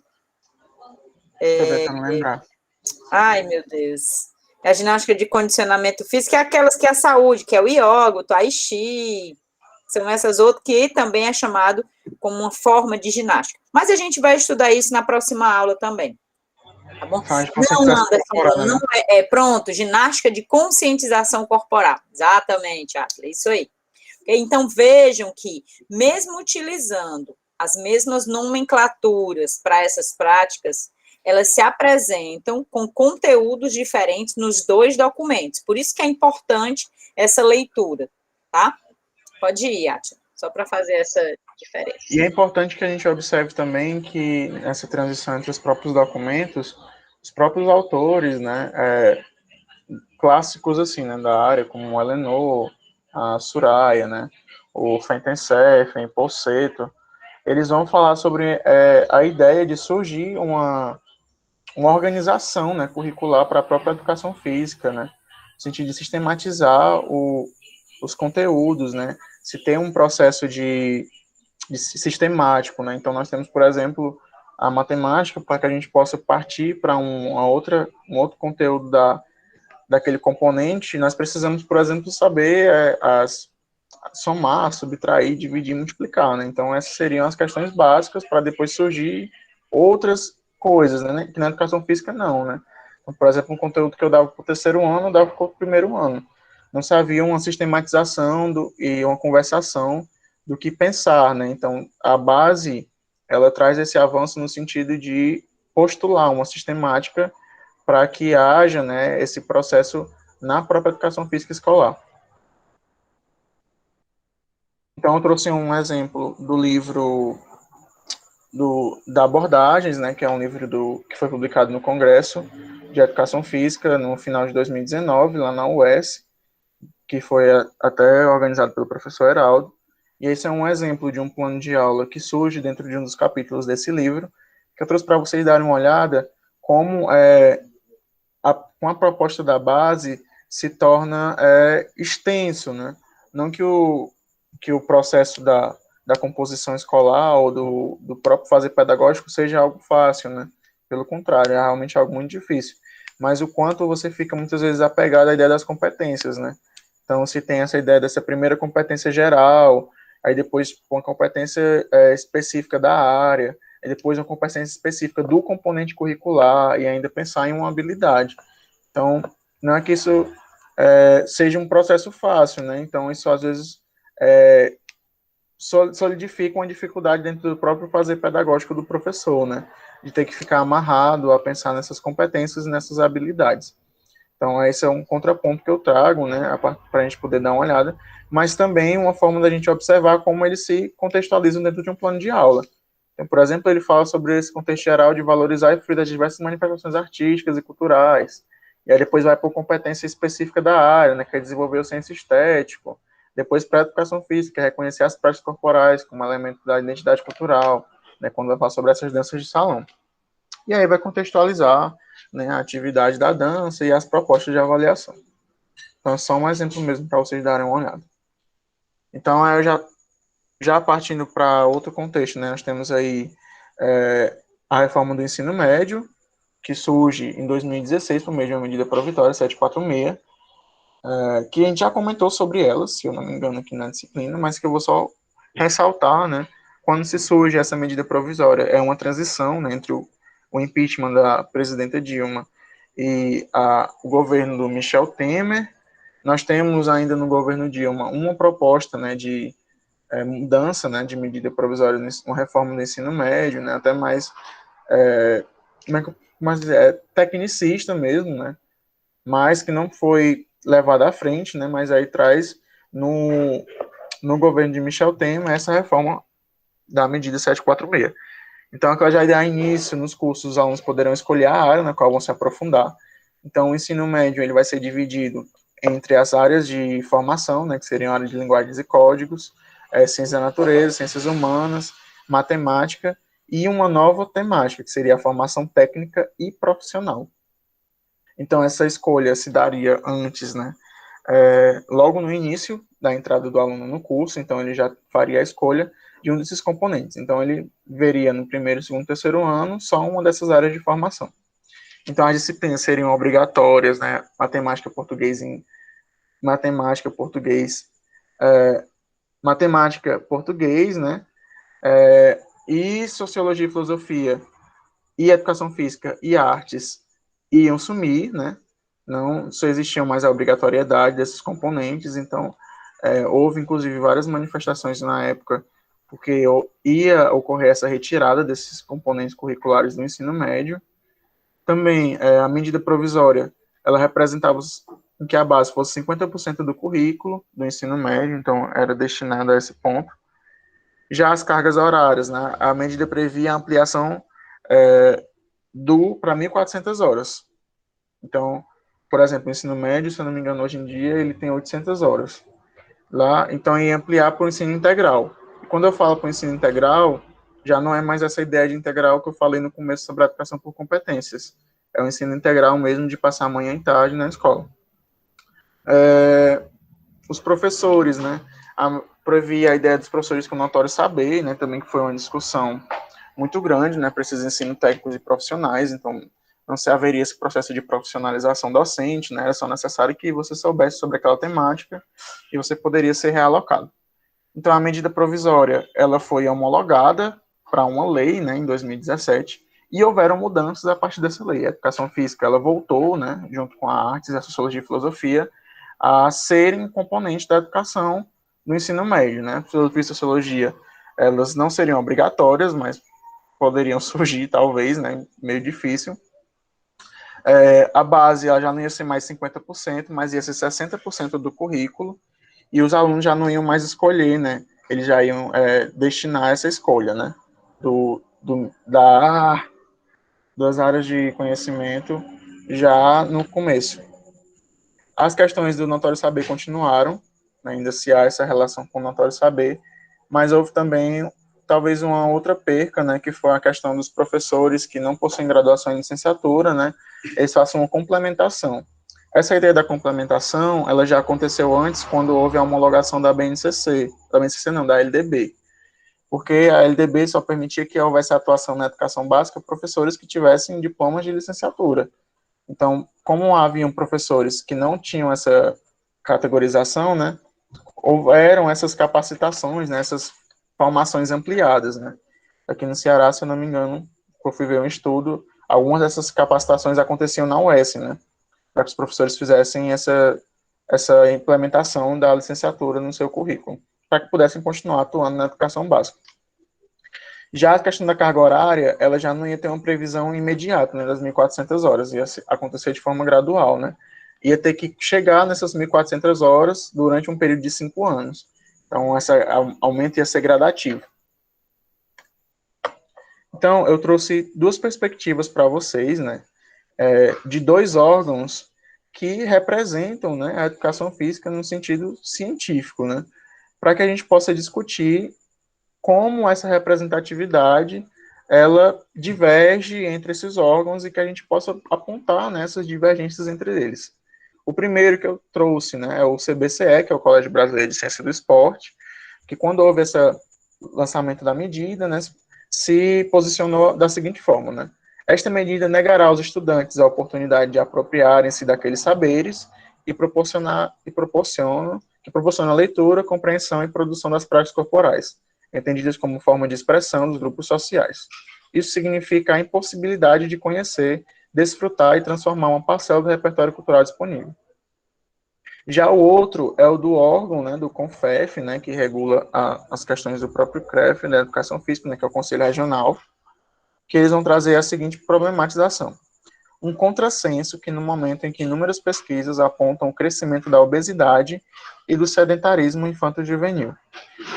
Estou tentando lembrar. Ai, meu Deus. A ginástica de condicionamento físico é aquelas que é a saúde, que é o yoga, o tai chi, são essas outras que também é chamado como uma forma de ginástica. Mas a gente vai estudar isso na próxima aula também. Tá bom? Não, Anderson, não pronto, ginástica de conscientização corporal. Exatamente, Atila, isso aí. Então, vejam que, mesmo utilizando as mesmas nomenclaturas para essas práticas, elas se apresentam com conteúdos diferentes nos dois documentos. Por isso que é importante essa leitura, tá? Pode ir, Atila, só para fazer essa diferença. E é importante que a gente observe também que essa transição entre os próprios documentos, os próprios autores, né, clássicos assim, né, da área, como o Eleanor, a Suraya, né, o Fenton-Sefen, Posseto, eles vão falar sobre a ideia de surgir uma organização, né, curricular para a própria educação física, né, no sentido de sistematizar os conteúdos, né, se tem um processo de sistemático, né, então nós temos, por exemplo, a matemática, para que a gente possa partir para um outro conteúdo daquele componente, nós precisamos, por exemplo, saber somar, subtrair, dividir, multiplicar, né? Então, essas seriam as questões básicas para depois surgir outras coisas, né? Que na educação física, não, né? Então, por exemplo, um conteúdo que eu dava para o terceiro ano, eu dava para o primeiro ano. Não se havia uma sistematização e uma conversação do que pensar, né? Então, a base, ela traz esse avanço no sentido de postular uma sistemática para que haja, né, esse processo na própria educação física escolar. Então, eu trouxe um exemplo do livro da Abordagens, né, que é um livro que foi publicado no Congresso de Educação Física no final de 2019, lá na UES, que foi até organizado pelo professor Heraldo. E esse é um exemplo de um plano de aula que surge dentro de um dos capítulos desse livro, que eu trouxe para vocês darem uma olhada como com a proposta da base se torna extenso, né? Não que o processo da composição escolar ou do próprio fazer pedagógico seja algo fácil, né? Pelo contrário, é realmente algo muito difícil. Mas o quanto você fica muitas vezes apegado à ideia das competências, né? Então, se tem essa ideia dessa primeira competência geral, aí depois uma competência específica da área, e depois uma competência específica do componente curricular, e ainda pensar em uma habilidade. Então, não é que isso seja um processo fácil, né? Então, isso às vezes solidifica uma dificuldade dentro do próprio fazer pedagógico do professor, né? De ter que ficar amarrado a pensar nessas competências e nessas habilidades. Então, esse é um contraponto que eu trago, né, para a gente poder dar uma olhada, mas também uma forma da gente observar como eles se contextualizam dentro de um plano de aula. Então, por exemplo, ele fala sobre esse contexto geral de valorizar e fruir das diversas manifestações artísticas e culturais, e aí depois vai por competência específica da área, né, que é desenvolver o senso estético, depois para a educação física, reconhecer as práticas corporais como elemento da identidade cultural, né, quando vai falar sobre essas danças de salão. E aí vai contextualizar, né, a atividade da dança e as propostas de avaliação. Então, é só um exemplo mesmo para vocês darem uma olhada. Então, eu já partindo para outro contexto, né, nós temos aí a reforma do ensino médio, que surge em 2016 por meio de uma medida provisória 746, que a gente já comentou sobre ela, se eu não me engano, aqui na disciplina, mas que eu vou só ressaltar, né, quando se surge essa medida provisória, é uma transição, né, entre o impeachment da presidenta Dilma e o governo do Michel Temer. Nós temos ainda no governo Dilma uma proposta, né, de mudança, né, de medida provisória, uma reforma do ensino médio, né, até mais tecnicista mesmo, né, mas que não foi levada à frente, né, mas aí traz no no governo de Michel Temer, essa reforma da medida 746. Então, ela já dá início nos cursos, os alunos poderão escolher a área na qual vão se aprofundar. Então, o ensino médio ele vai ser dividido entre as áreas de formação, né, que seriam a área de linguagens e códigos, ciências da natureza, ciências humanas, matemática, e uma nova temática, que seria a formação técnica e profissional. Então, essa escolha se daria antes, né, logo no início da entrada do aluno no curso, então ele já faria a escolha de um desses componentes. Então, ele veria no primeiro, segundo, terceiro ano só uma dessas áreas de formação. Então, as disciplinas seriam obrigatórias, né, matemática, português, né, e sociologia e filosofia, e educação física e artes iam sumir, né, não só existia mais a obrigatoriedade desses componentes, então houve, inclusive, várias manifestações na época, porque ia ocorrer essa retirada desses componentes curriculares do ensino médio. Também, a medida provisória, ela representava que a base fosse 50% do currículo do ensino médio, então era destinada a esse ponto. Já as cargas horárias, né, a medida previa a ampliação para 1.400 horas. Então, por exemplo, o ensino médio, se eu não me engano, hoje em dia, ele tem 800 horas. Lá, então, ia ampliar para o ensino integral. E quando eu falo para o ensino integral, já não é mais essa ideia de integral que eu falei no começo sobre a educação por competências. É o ensino integral mesmo de passar manhã e tarde na escola. Os professores, né? Previa a ideia dos professores com notório saber, né? Também que foi uma discussão muito grande, né? Para esses ensinos técnicos e profissionais. Então, não se haveria esse processo de profissionalização docente, né? Era só necessário que você soubesse sobre aquela temática e você poderia ser realocado. Então, a medida provisória, ela foi homologada para uma lei, né, em 2017, e houveram mudanças a partir dessa lei. A educação física, ela voltou, né, junto com a artes, a sociologia e filosofia, a serem componentes da educação no ensino médio, né? Filosofia e sociologia, elas não seriam obrigatórias, mas poderiam surgir, talvez, né, meio difícil. A base, ela já não ia ser mais 50%, mas ia ser 60% do currículo, e os alunos já não iam mais escolher, né? Eles já iam destinar essa escolha, né? Das áreas de conhecimento já no começo. As questões do notório saber continuaram, né? Ainda se há essa relação com o notório saber, mas houve também talvez uma outra perca, né? Que foi a questão dos professores que não possuem graduação em licenciatura, né? Eles façam uma complementação. Essa ideia da complementação, ela já aconteceu antes, quando houve a homologação da BNCC, da LDB, porque a LDB só permitia que houvesse atuação na educação básica professores que tivessem diplomas de licenciatura. Então, como haviam professores que não tinham essa categorização, né, houveram essas capacitações, né, essas formações ampliadas, né. Aqui no Ceará, se eu não me engano, eu fui ver um estudo, algumas dessas capacitações aconteciam na UES, né, para que os professores fizessem essa implementação da licenciatura no seu currículo, para que pudessem continuar atuando na educação básica. Já a questão da carga horária, ela já não ia ter uma previsão imediata, né, das 1.400 horas, ia acontecer de forma gradual, né, ia ter que chegar nessas 1.400 horas durante um período de 5 anos. Então, esse aumento ia ser gradativo. Então, eu trouxe duas perspectivas para vocês, né, de dois órgãos que representam, né, a educação física no sentido científico, né, para que a gente possa discutir como essa representatividade ela diverge entre esses órgãos e que a gente possa apontar nessas divergências entre eles. O primeiro que eu trouxe, né, é o CBCE, que é o Colégio Brasileiro de Ciência do Esporte, que quando houve esse lançamento da medida, né, se posicionou da seguinte forma, né, esta medida negará aos estudantes a oportunidade de apropriarem-se daqueles saberes que proporciona leitura, compreensão e produção das práticas corporais, entendidas como forma de expressão dos grupos sociais. Isso significa a impossibilidade de conhecer, desfrutar e transformar uma parcela do repertório cultural disponível. Já o outro é o do órgão, né, do CONFEF, né, que regula as questões do próprio CREF, da educação física, né, que é o Conselho Regional, que eles vão trazer a seguinte problematização. Um contrassenso que no momento em que inúmeras pesquisas apontam o crescimento da obesidade e do sedentarismo infanto-juvenil.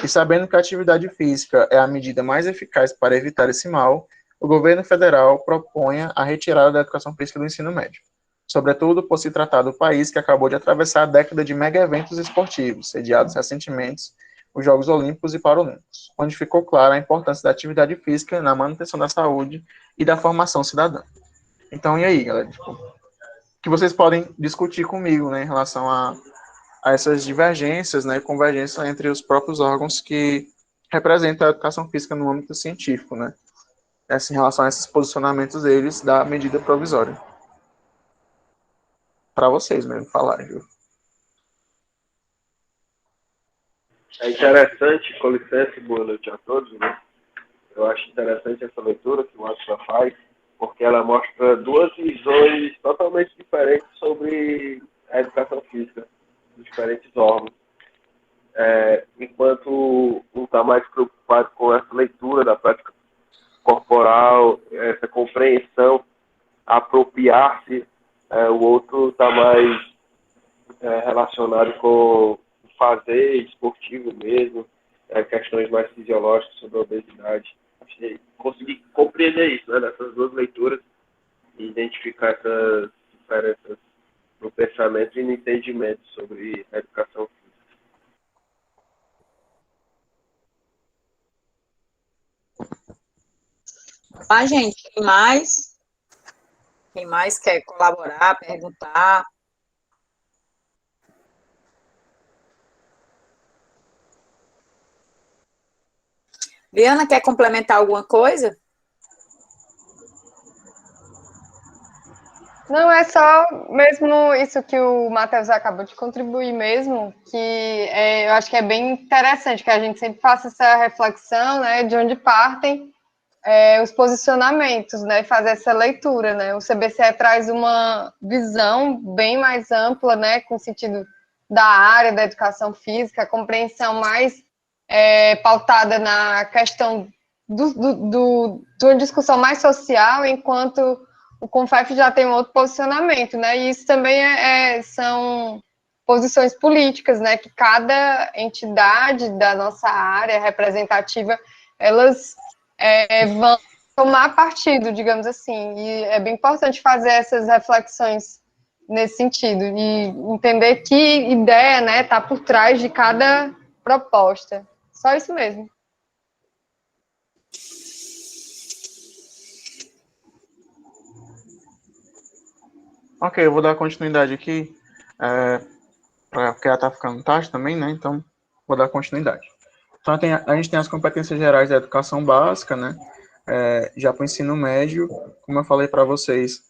E sabendo que a atividade física é a medida mais eficaz para evitar esse mal, o governo federal propõe a retirada da educação física do ensino médio, sobretudo por se tratar do país que acabou de atravessar a década de mega-eventos esportivos, sediados recentemente os Jogos Olímpicos e Paralímpicos, onde ficou clara a importância da atividade física na manutenção da saúde e da formação cidadã. Então, e aí, galera? Que vocês podem discutir comigo, né, em relação a essas divergências, né, convergência entre os próprios órgãos que representam a educação física no âmbito científico, né, em relação a esses posicionamentos deles da medida provisória. Para vocês mesmo falarem, viu? É interessante, com licença, boa noite a todos, né? Eu acho interessante essa leitura que o Atila faz, porque ela mostra duas visões totalmente diferentes sobre a educação física, dos diferentes órgãos. Enquanto um está mais preocupado com essa leitura da prática corporal, essa compreensão, apropriar-se, o outro está mais relacionado com fazer esportivo mesmo, questões mais fisiológicas sobre a obesidade. Consegui compreender isso, né, nessas duas leituras, e identificar essas diferenças no pensamento e no entendimento sobre a educação física. Tá, gente? Quem mais? Quem mais quer colaborar, perguntar? Liana, quer complementar alguma coisa? Não, é só mesmo isso que o Matheus acabou de contribuir mesmo, que eu acho que é bem interessante que a gente sempre faça essa reflexão, né, de onde partem os posicionamentos, né, fazer essa leitura, né. O CBCE traz uma visão bem mais ampla, né, com o sentido da área da educação física, a compreensão mais pautada na questão de uma discussão mais social, enquanto o CONFEF já tem um outro posicionamento, né? E isso também são posições políticas, né? Que cada entidade da nossa área representativa, elas vão tomar partido, digamos assim. E é bem importante fazer essas reflexões nesse sentido e entender que ideia, né, está por trás de cada proposta. Só isso mesmo. Ok, eu vou dar continuidade aqui, porque ela tá ficando tarde também, né? Então, vou dar continuidade. Então, a gente tem as competências gerais da educação básica, né? Já para o ensino médio, como eu falei para vocês,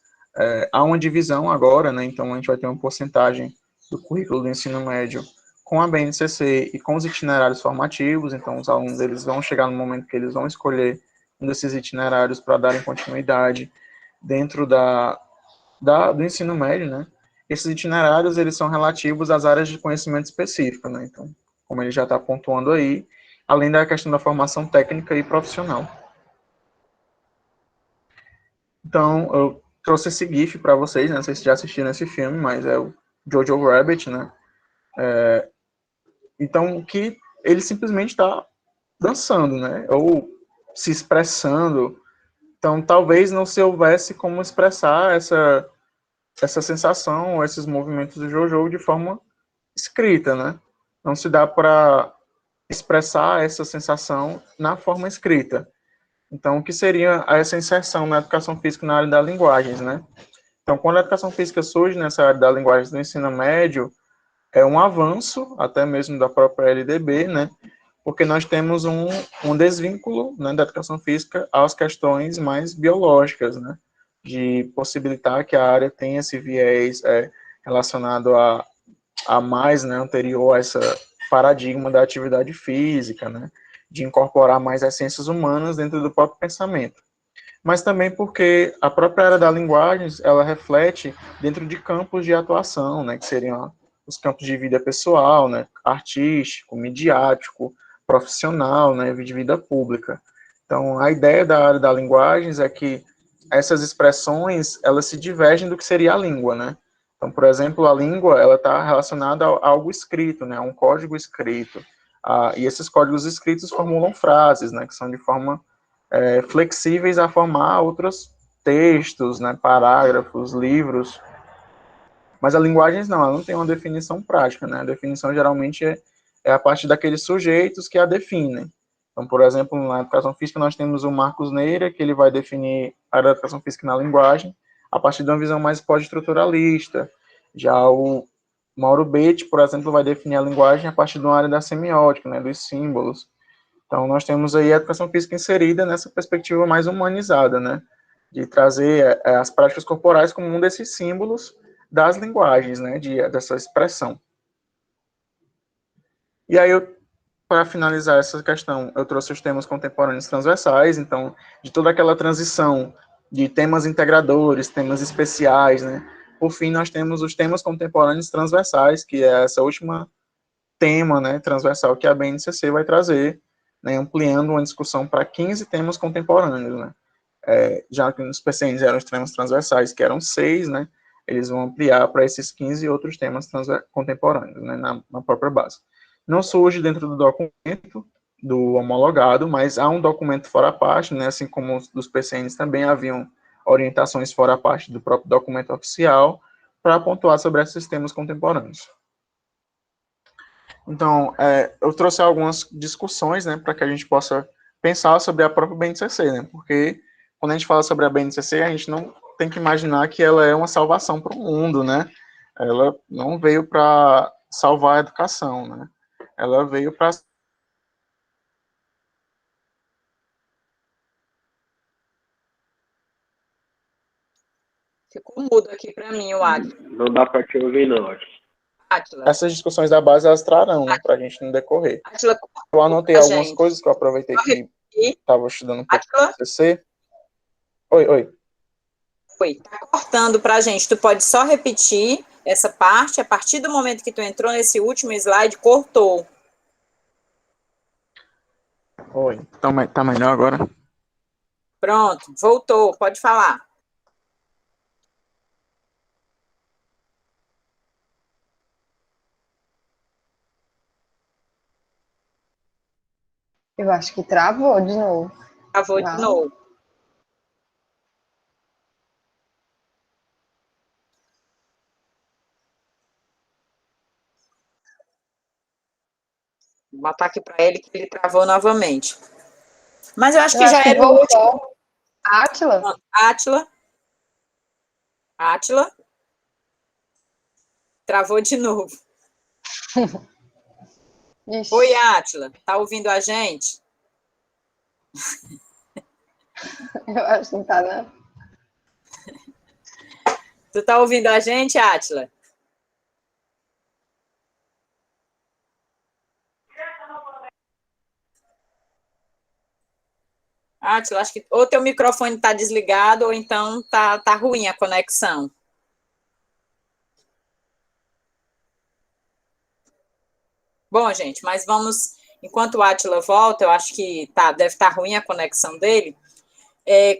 há uma divisão agora, né? Então, a gente vai ter uma porcentagem do currículo do ensino médio com a BNCC e com os itinerários formativos. Então, os alunos eles vão chegar no momento que eles vão escolher um desses itinerários para darem continuidade dentro do ensino médio, né? Esses itinerários, eles são relativos às áreas de conhecimento específico, né? Então, como ele já está pontuando aí, além da questão da formação técnica e profissional. Então, eu trouxe esse GIF para vocês, né? Não sei se já assistiram esse filme, mas é o Jojo Rabbit, né? Então, que ele simplesmente está dançando, né? Ou se expressando. Então, talvez não se houvesse como expressar essa sensação, esses movimentos do Jojo de forma escrita, né? Não se dá para expressar essa sensação na forma escrita. Então, o que seria essa inserção na educação física na área das linguagens, né? Então, quando a educação física surge nessa área da linguagem do ensino médio, é um avanço, até mesmo da própria LDB, né? Porque nós temos um desvínculo, né, da educação física às questões mais biológicas, né? De possibilitar que a área tenha esse viés relacionado a mais, né, anterior a esse paradigma da atividade física, né? De incorporar mais as ciências humanas dentro do próprio pensamento. Mas também porque a própria área da linguagem, ela reflete dentro de campos de atuação, né, que seriam os campos de vida pessoal, né, artístico, midiático, profissional, né, de vida pública. Então, a ideia da área da linguagens é que essas expressões, elas se divergem do que seria a língua, né? Então, por exemplo, a língua, ela está relacionada a algo escrito, né, a um código escrito, E esses códigos escritos formulam frases, né, que são de forma flexíveis a formar outros textos, né, parágrafos, livros. Mas a linguagem não, ela não tem uma definição prática, né? A definição geralmente é a partir daqueles sujeitos que a definem. Então, por exemplo, na educação física nós temos o Marcos Neira, que ele vai definir a educação física na linguagem a partir de uma visão mais pós-estruturalista. Já o Mauro Betti, por exemplo, vai definir a linguagem a partir de uma área da semiótica, né, dos símbolos. Então, nós temos aí a educação física inserida nessa perspectiva mais humanizada, né, de trazer as práticas corporais como um desses símbolos das linguagens, né, dessa expressão. E aí, para finalizar essa questão, eu trouxe os temas contemporâneos transversais, então, de toda aquela transição de temas integradores, temas especiais, né, por fim, nós temos os temas contemporâneos transversais, que é essa última tema, né, transversal que a BNCC vai trazer, né, ampliando uma discussão para 15 temas contemporâneos, né. Já que nos PCNs eram os temas transversais, que eram 6, né, eles vão ampliar para esses 15 outros temas contemporâneos, né, na própria base. Não surge dentro do documento do homologado, mas há um documento fora parte, né, assim como os dos PCNs também haviam orientações fora parte do próprio documento oficial para pontuar sobre esses temas contemporâneos. Então, eu trouxe algumas discussões, né, para que a gente possa pensar sobre a própria BNCC, né, porque quando a gente fala sobre a BNCC, a gente não tem que imaginar que ela é uma salvação para o mundo, né? Ela não veio para salvar a educação, né? Ela veio para... Ficou mudo aqui para mim, o Átila. Não dá para te ouvir, não, acho. Átila. Essas discussões da base, elas trarão, né, para a gente no decorrer. Átila, eu anotei algumas coisas que eu aproveitei que estava estudando um pouco do BNCC. Oi. Tá cortando para a gente. Tu pode só repetir essa parte? A partir do momento que tu entrou nesse último slide, cortou. Oi. Então, tá melhor agora? Pronto, voltou. Pode falar. Eu acho que travou de novo. Travou de novo. Vou botar aqui para ele que ele travou novamente. Mas eu acho que já era o último. Átila? Átila? Travou de novo. Oi, Átila. Tá ouvindo a gente? Eu acho que não tá, não. Tu tá ouvindo a gente, Átila? Átila, acho que ou teu microfone está desligado ou então tá ruim a conexão. Bom, gente, mas vamos... Enquanto o Átila volta, eu acho que deve estar ruim a conexão dele.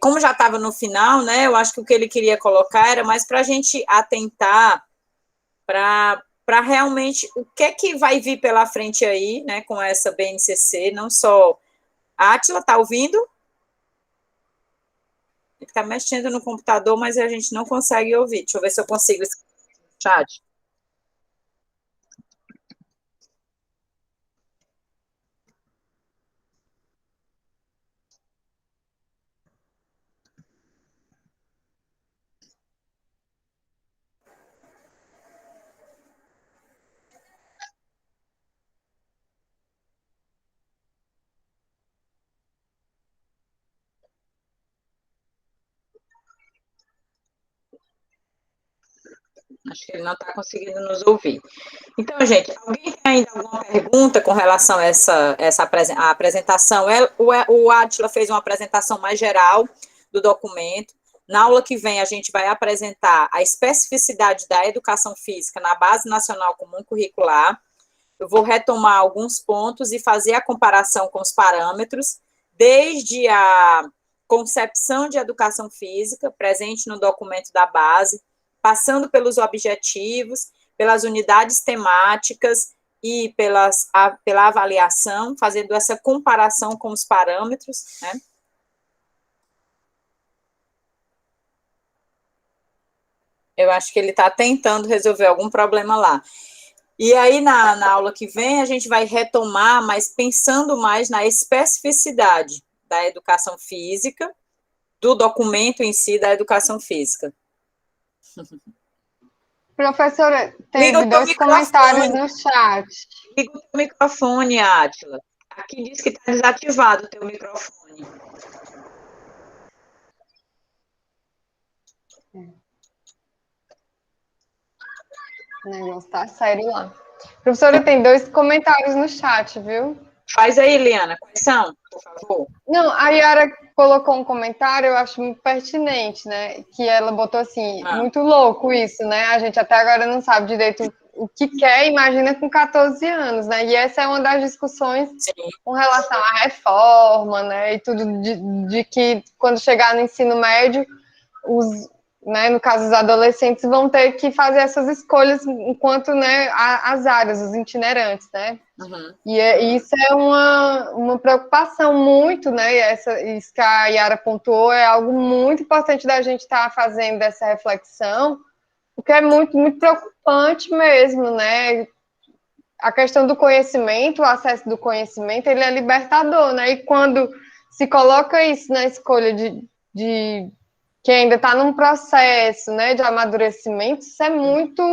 Como já estava no final, né, eu acho que o que ele queria colocar era mais para a gente atentar para realmente o que é que vai vir pela frente aí, né, com essa BNCC, não só... Átila, tá ouvindo? Ele está mexendo no computador, mas a gente não consegue ouvir. Deixa eu ver se eu consigo escrever no chat. Acho que ele não está conseguindo nos ouvir. Então, gente, alguém tem ainda alguma pergunta com relação a essa apresentação? O Átila fez uma apresentação mais geral do documento. Na aula que vem, a gente vai apresentar a especificidade da educação física na Base Nacional Comum Curricular. Eu vou retomar alguns pontos e fazer a comparação com os parâmetros, desde a concepção de educação física, presente no documento da base, passando pelos objetivos, pelas unidades temáticas ir pela avaliação, fazendo essa comparação com os parâmetros, né? Eu acho que ele está tentando resolver algum problema lá. E aí, na aula que vem, a gente vai retomar, mas pensando mais na especificidade da educação física, do documento em si da educação física. Professora, Liga teve o teu 2 comentários microfone. no chat. Liga o teu microfone, Átila. Aqui diz que está desativado o teu microfone. O negócio tá sério lá. Professora, tem 2 comentários no chat, viu? Faz aí, Liana, quais são, por favor? Não, a Yara colocou um comentário, eu acho muito pertinente, né? Que ela botou assim, muito louco isso, né? A gente até agora não sabe direito o que quer, imagina com 14 anos, né? E essa é uma das discussões com relação à reforma, né? E tudo de que quando chegar no ensino médio, né, no caso, os adolescentes vão ter que fazer essas escolhas enquanto, né, as áreas, os itinerantes, né? Uhum. E isso é uma preocupação muito, né? Isso que a Yara pontuou é algo muito importante da gente estar fazendo essa reflexão, porque é muito, muito preocupante mesmo, né? A questão do conhecimento, o acesso do conhecimento, ele é libertador, né? E quando se coloca isso na escolha de que ainda está num processo, né, de amadurecimento, isso é muito,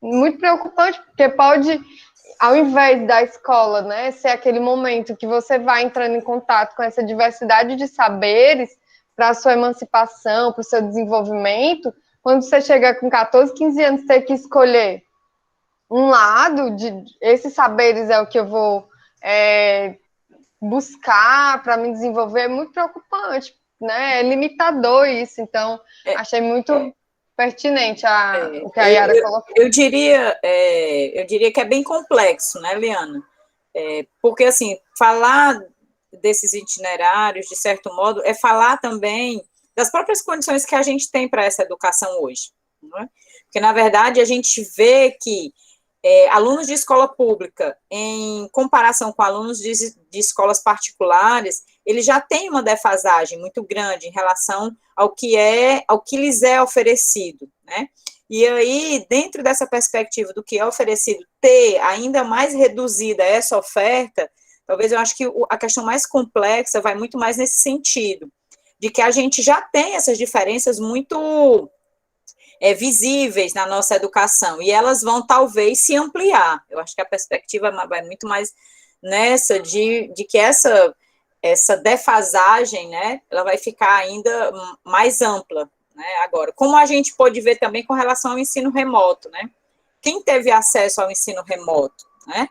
muito preocupante, porque pode, ao invés da escola, né, ser aquele momento que você vai entrando em contato com essa diversidade de saberes para a sua emancipação, para o seu desenvolvimento, quando você chega com 14, 15 anos, ter que escolher um lado, esses saberes é o que eu vou buscar para me desenvolver, é muito preocupante, né? É limitador isso, então achei muito pertinente o que a Yara colocou. Eu diria que é bem complexo, né, Liana? Porque, assim, falar desses itinerários, de certo modo, é falar também das próprias condições que a gente tem para essa educação hoje. Não é? Porque, na verdade, a gente vê que alunos de escola pública, em comparação com alunos de escolas particulares, eles já têm uma defasagem muito grande em relação ao que lhes é oferecido, né? E aí, dentro dessa perspectiva do que é oferecido, ter ainda mais reduzida essa oferta, talvez eu acho que a questão mais complexa vai muito mais nesse sentido, de que a gente já tem essas diferenças muito visíveis na nossa educação, e elas vão talvez se ampliar. Eu acho que a perspectiva vai muito mais nessa de que essa defasagem, né, ela vai ficar ainda mais ampla, né, agora. Como a gente pode ver também com relação ao ensino remoto, né? Quem teve acesso ao ensino remoto, né?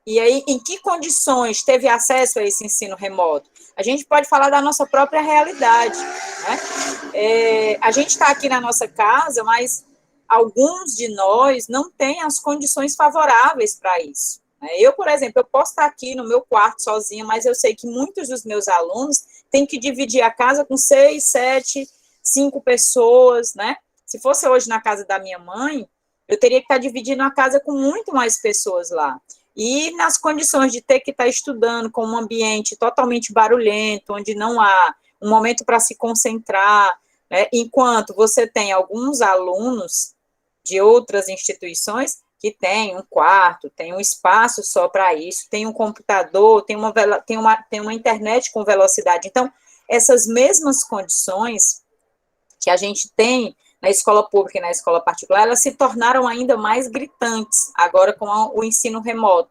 E aí, em que condições teve acesso a esse ensino remoto? A gente pode falar da nossa própria realidade, né? A gente está aqui na nossa casa, mas alguns de nós não têm as condições favoráveis para isso. Eu, por exemplo, eu posso estar aqui no meu quarto sozinha, mas eu sei que muitos dos meus alunos têm que dividir a casa com 6, 7, 5 pessoas, né? Se fosse hoje na casa da minha mãe, eu teria que estar dividindo a casa com muito mais pessoas lá. E nas condições de ter que estar estudando com um ambiente totalmente barulhento, onde não há um momento para se concentrar, né? Enquanto você tem alguns alunos de outras instituições que tem um quarto, tem um espaço só para isso, tem um computador, tem uma internet com velocidade. Então, essas mesmas condições que a gente tem na escola pública e na escola particular, elas se tornaram ainda mais gritantes agora com o ensino remoto.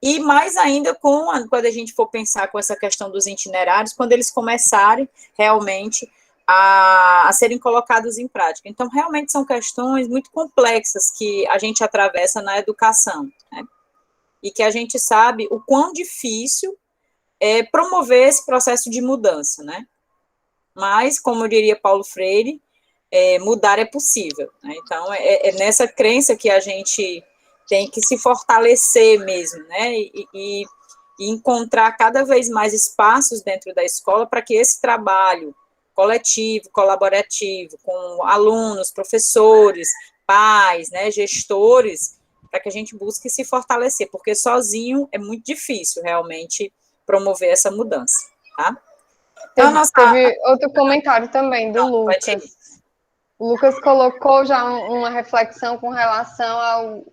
E mais ainda quando a gente for pensar com essa questão dos itinerários, quando eles começarem realmente a serem colocados em prática. Então, realmente são questões muito complexas que a gente atravessa na educação, né? E que a gente sabe o quão difícil é promover esse processo de mudança, né? Mas, como diria Paulo Freire, mudar é possível, né? Então, é nessa crença que a gente tem que se fortalecer mesmo, né? E encontrar cada vez mais espaços dentro da escola para que esse trabalho coletivo, colaborativo, com alunos, professores, pais, né, gestores, para que a gente busque se fortalecer, porque sozinho é muito difícil realmente promover essa mudança, tá? Então, Teve outro comentário também do Lucas. O Lucas colocou já uma reflexão com relação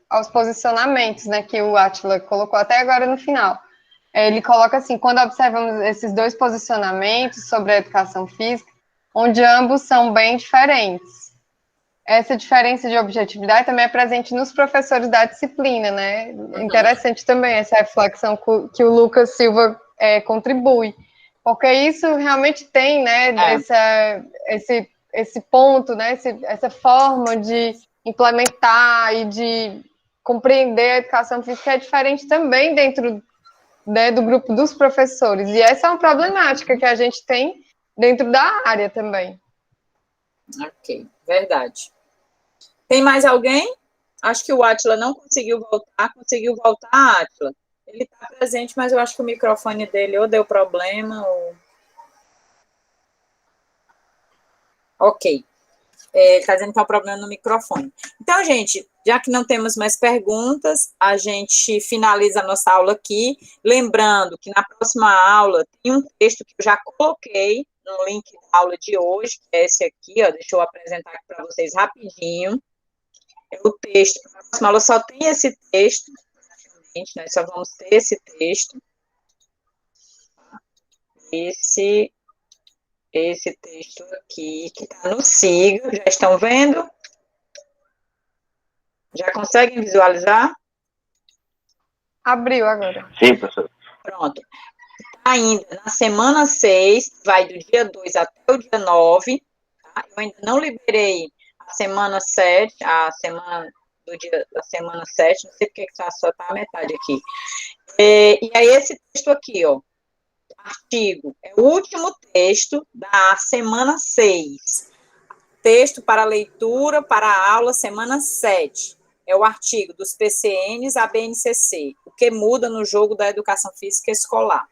aos posicionamentos, né, que o Átila colocou até agora no final. Ele coloca assim: quando observamos esses dois posicionamentos sobre a educação física, onde ambos são bem diferentes. Essa diferença de objetividade também é presente nos professores da disciplina, né? Interessante também essa reflexão que o Lucas Silva contribui, porque isso realmente tem, né, esse ponto, né, essa forma de implementar e de compreender a educação física é diferente também dentro, né, do grupo dos professores, e essa é uma problemática que a gente tem dentro da área também. Ok, verdade. Tem mais alguém? Acho que o Átila não conseguiu voltar. Conseguiu voltar, Átila? Ele está presente, mas eu acho que o microfone dele ou deu problema ou... Ok. Ele está dizendo que é um problema no microfone. Então, gente, já que não temos mais perguntas, a gente finaliza a nossa aula aqui. Lembrando que na próxima aula tem um texto que eu já coloquei no link da aula de hoje, que é esse aqui, ó. Deixa eu apresentar aqui para vocês rapidinho. É o texto. Na próxima aula só tem esse texto. Nós só vamos ter esse texto. Esse texto aqui, que está no Siga. Já estão vendo? Já conseguem visualizar? Abriu agora. Sim, professor. Pronto. Ainda na semana 6, vai do dia 2 até o dia 9. Tá? Eu ainda não liberei a semana 7, a semana do dia da semana 7, não sei porque que só está a metade aqui. E aí, esse texto aqui, ó, artigo, é o último texto da semana 6. Texto para leitura para a aula semana 7. É o artigo dos PCNs à BNCC, o que muda no jogo da educação física escolar.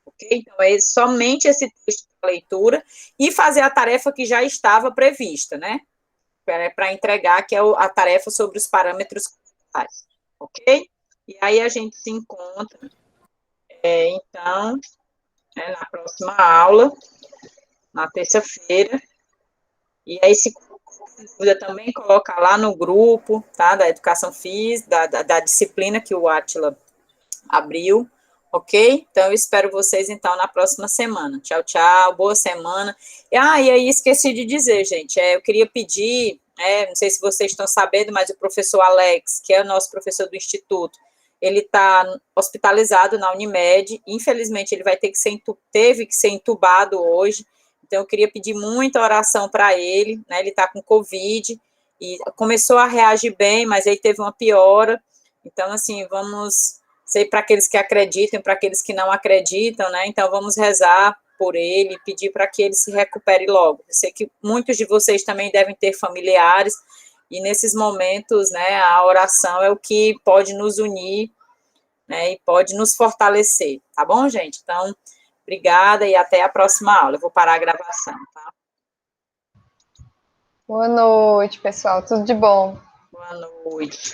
Ok? Então, é somente esse texto para leitura e fazer a tarefa que já estava prevista, né? Para entregar, que é a tarefa sobre os parâmetros curriculares. Ok? E aí a gente se encontra, então, na próxima aula, na terça-feira. E aí, se dúvida, também coloca lá no grupo, tá? Da educação física, da disciplina que o Átila abriu, ok? Então, eu espero vocês, então, na próxima semana. Tchau, tchau, boa semana. E aí, esqueci de dizer, gente, eu queria pedir, não sei se vocês estão sabendo, mas o professor Alex, que é o nosso professor do Instituto, ele está hospitalizado na Unimed, infelizmente, ele teve que ser entubado hoje. Então, eu queria pedir muita oração para ele, né? Ele está com Covid e começou a reagir bem, mas aí teve uma piora. Então, assim, vamos, sei, para aqueles que acreditam, para aqueles que não acreditam, né? Então, vamos rezar por ele, pedir para que ele se recupere logo. Eu sei que muitos de vocês também devem ter familiares, e nesses momentos, né, a oração é o que pode nos unir, né, e pode nos fortalecer, tá bom, gente? Então, obrigada e até a próxima aula. Eu vou parar a gravação, tá? Boa noite, pessoal. Tudo de bom. Boa noite.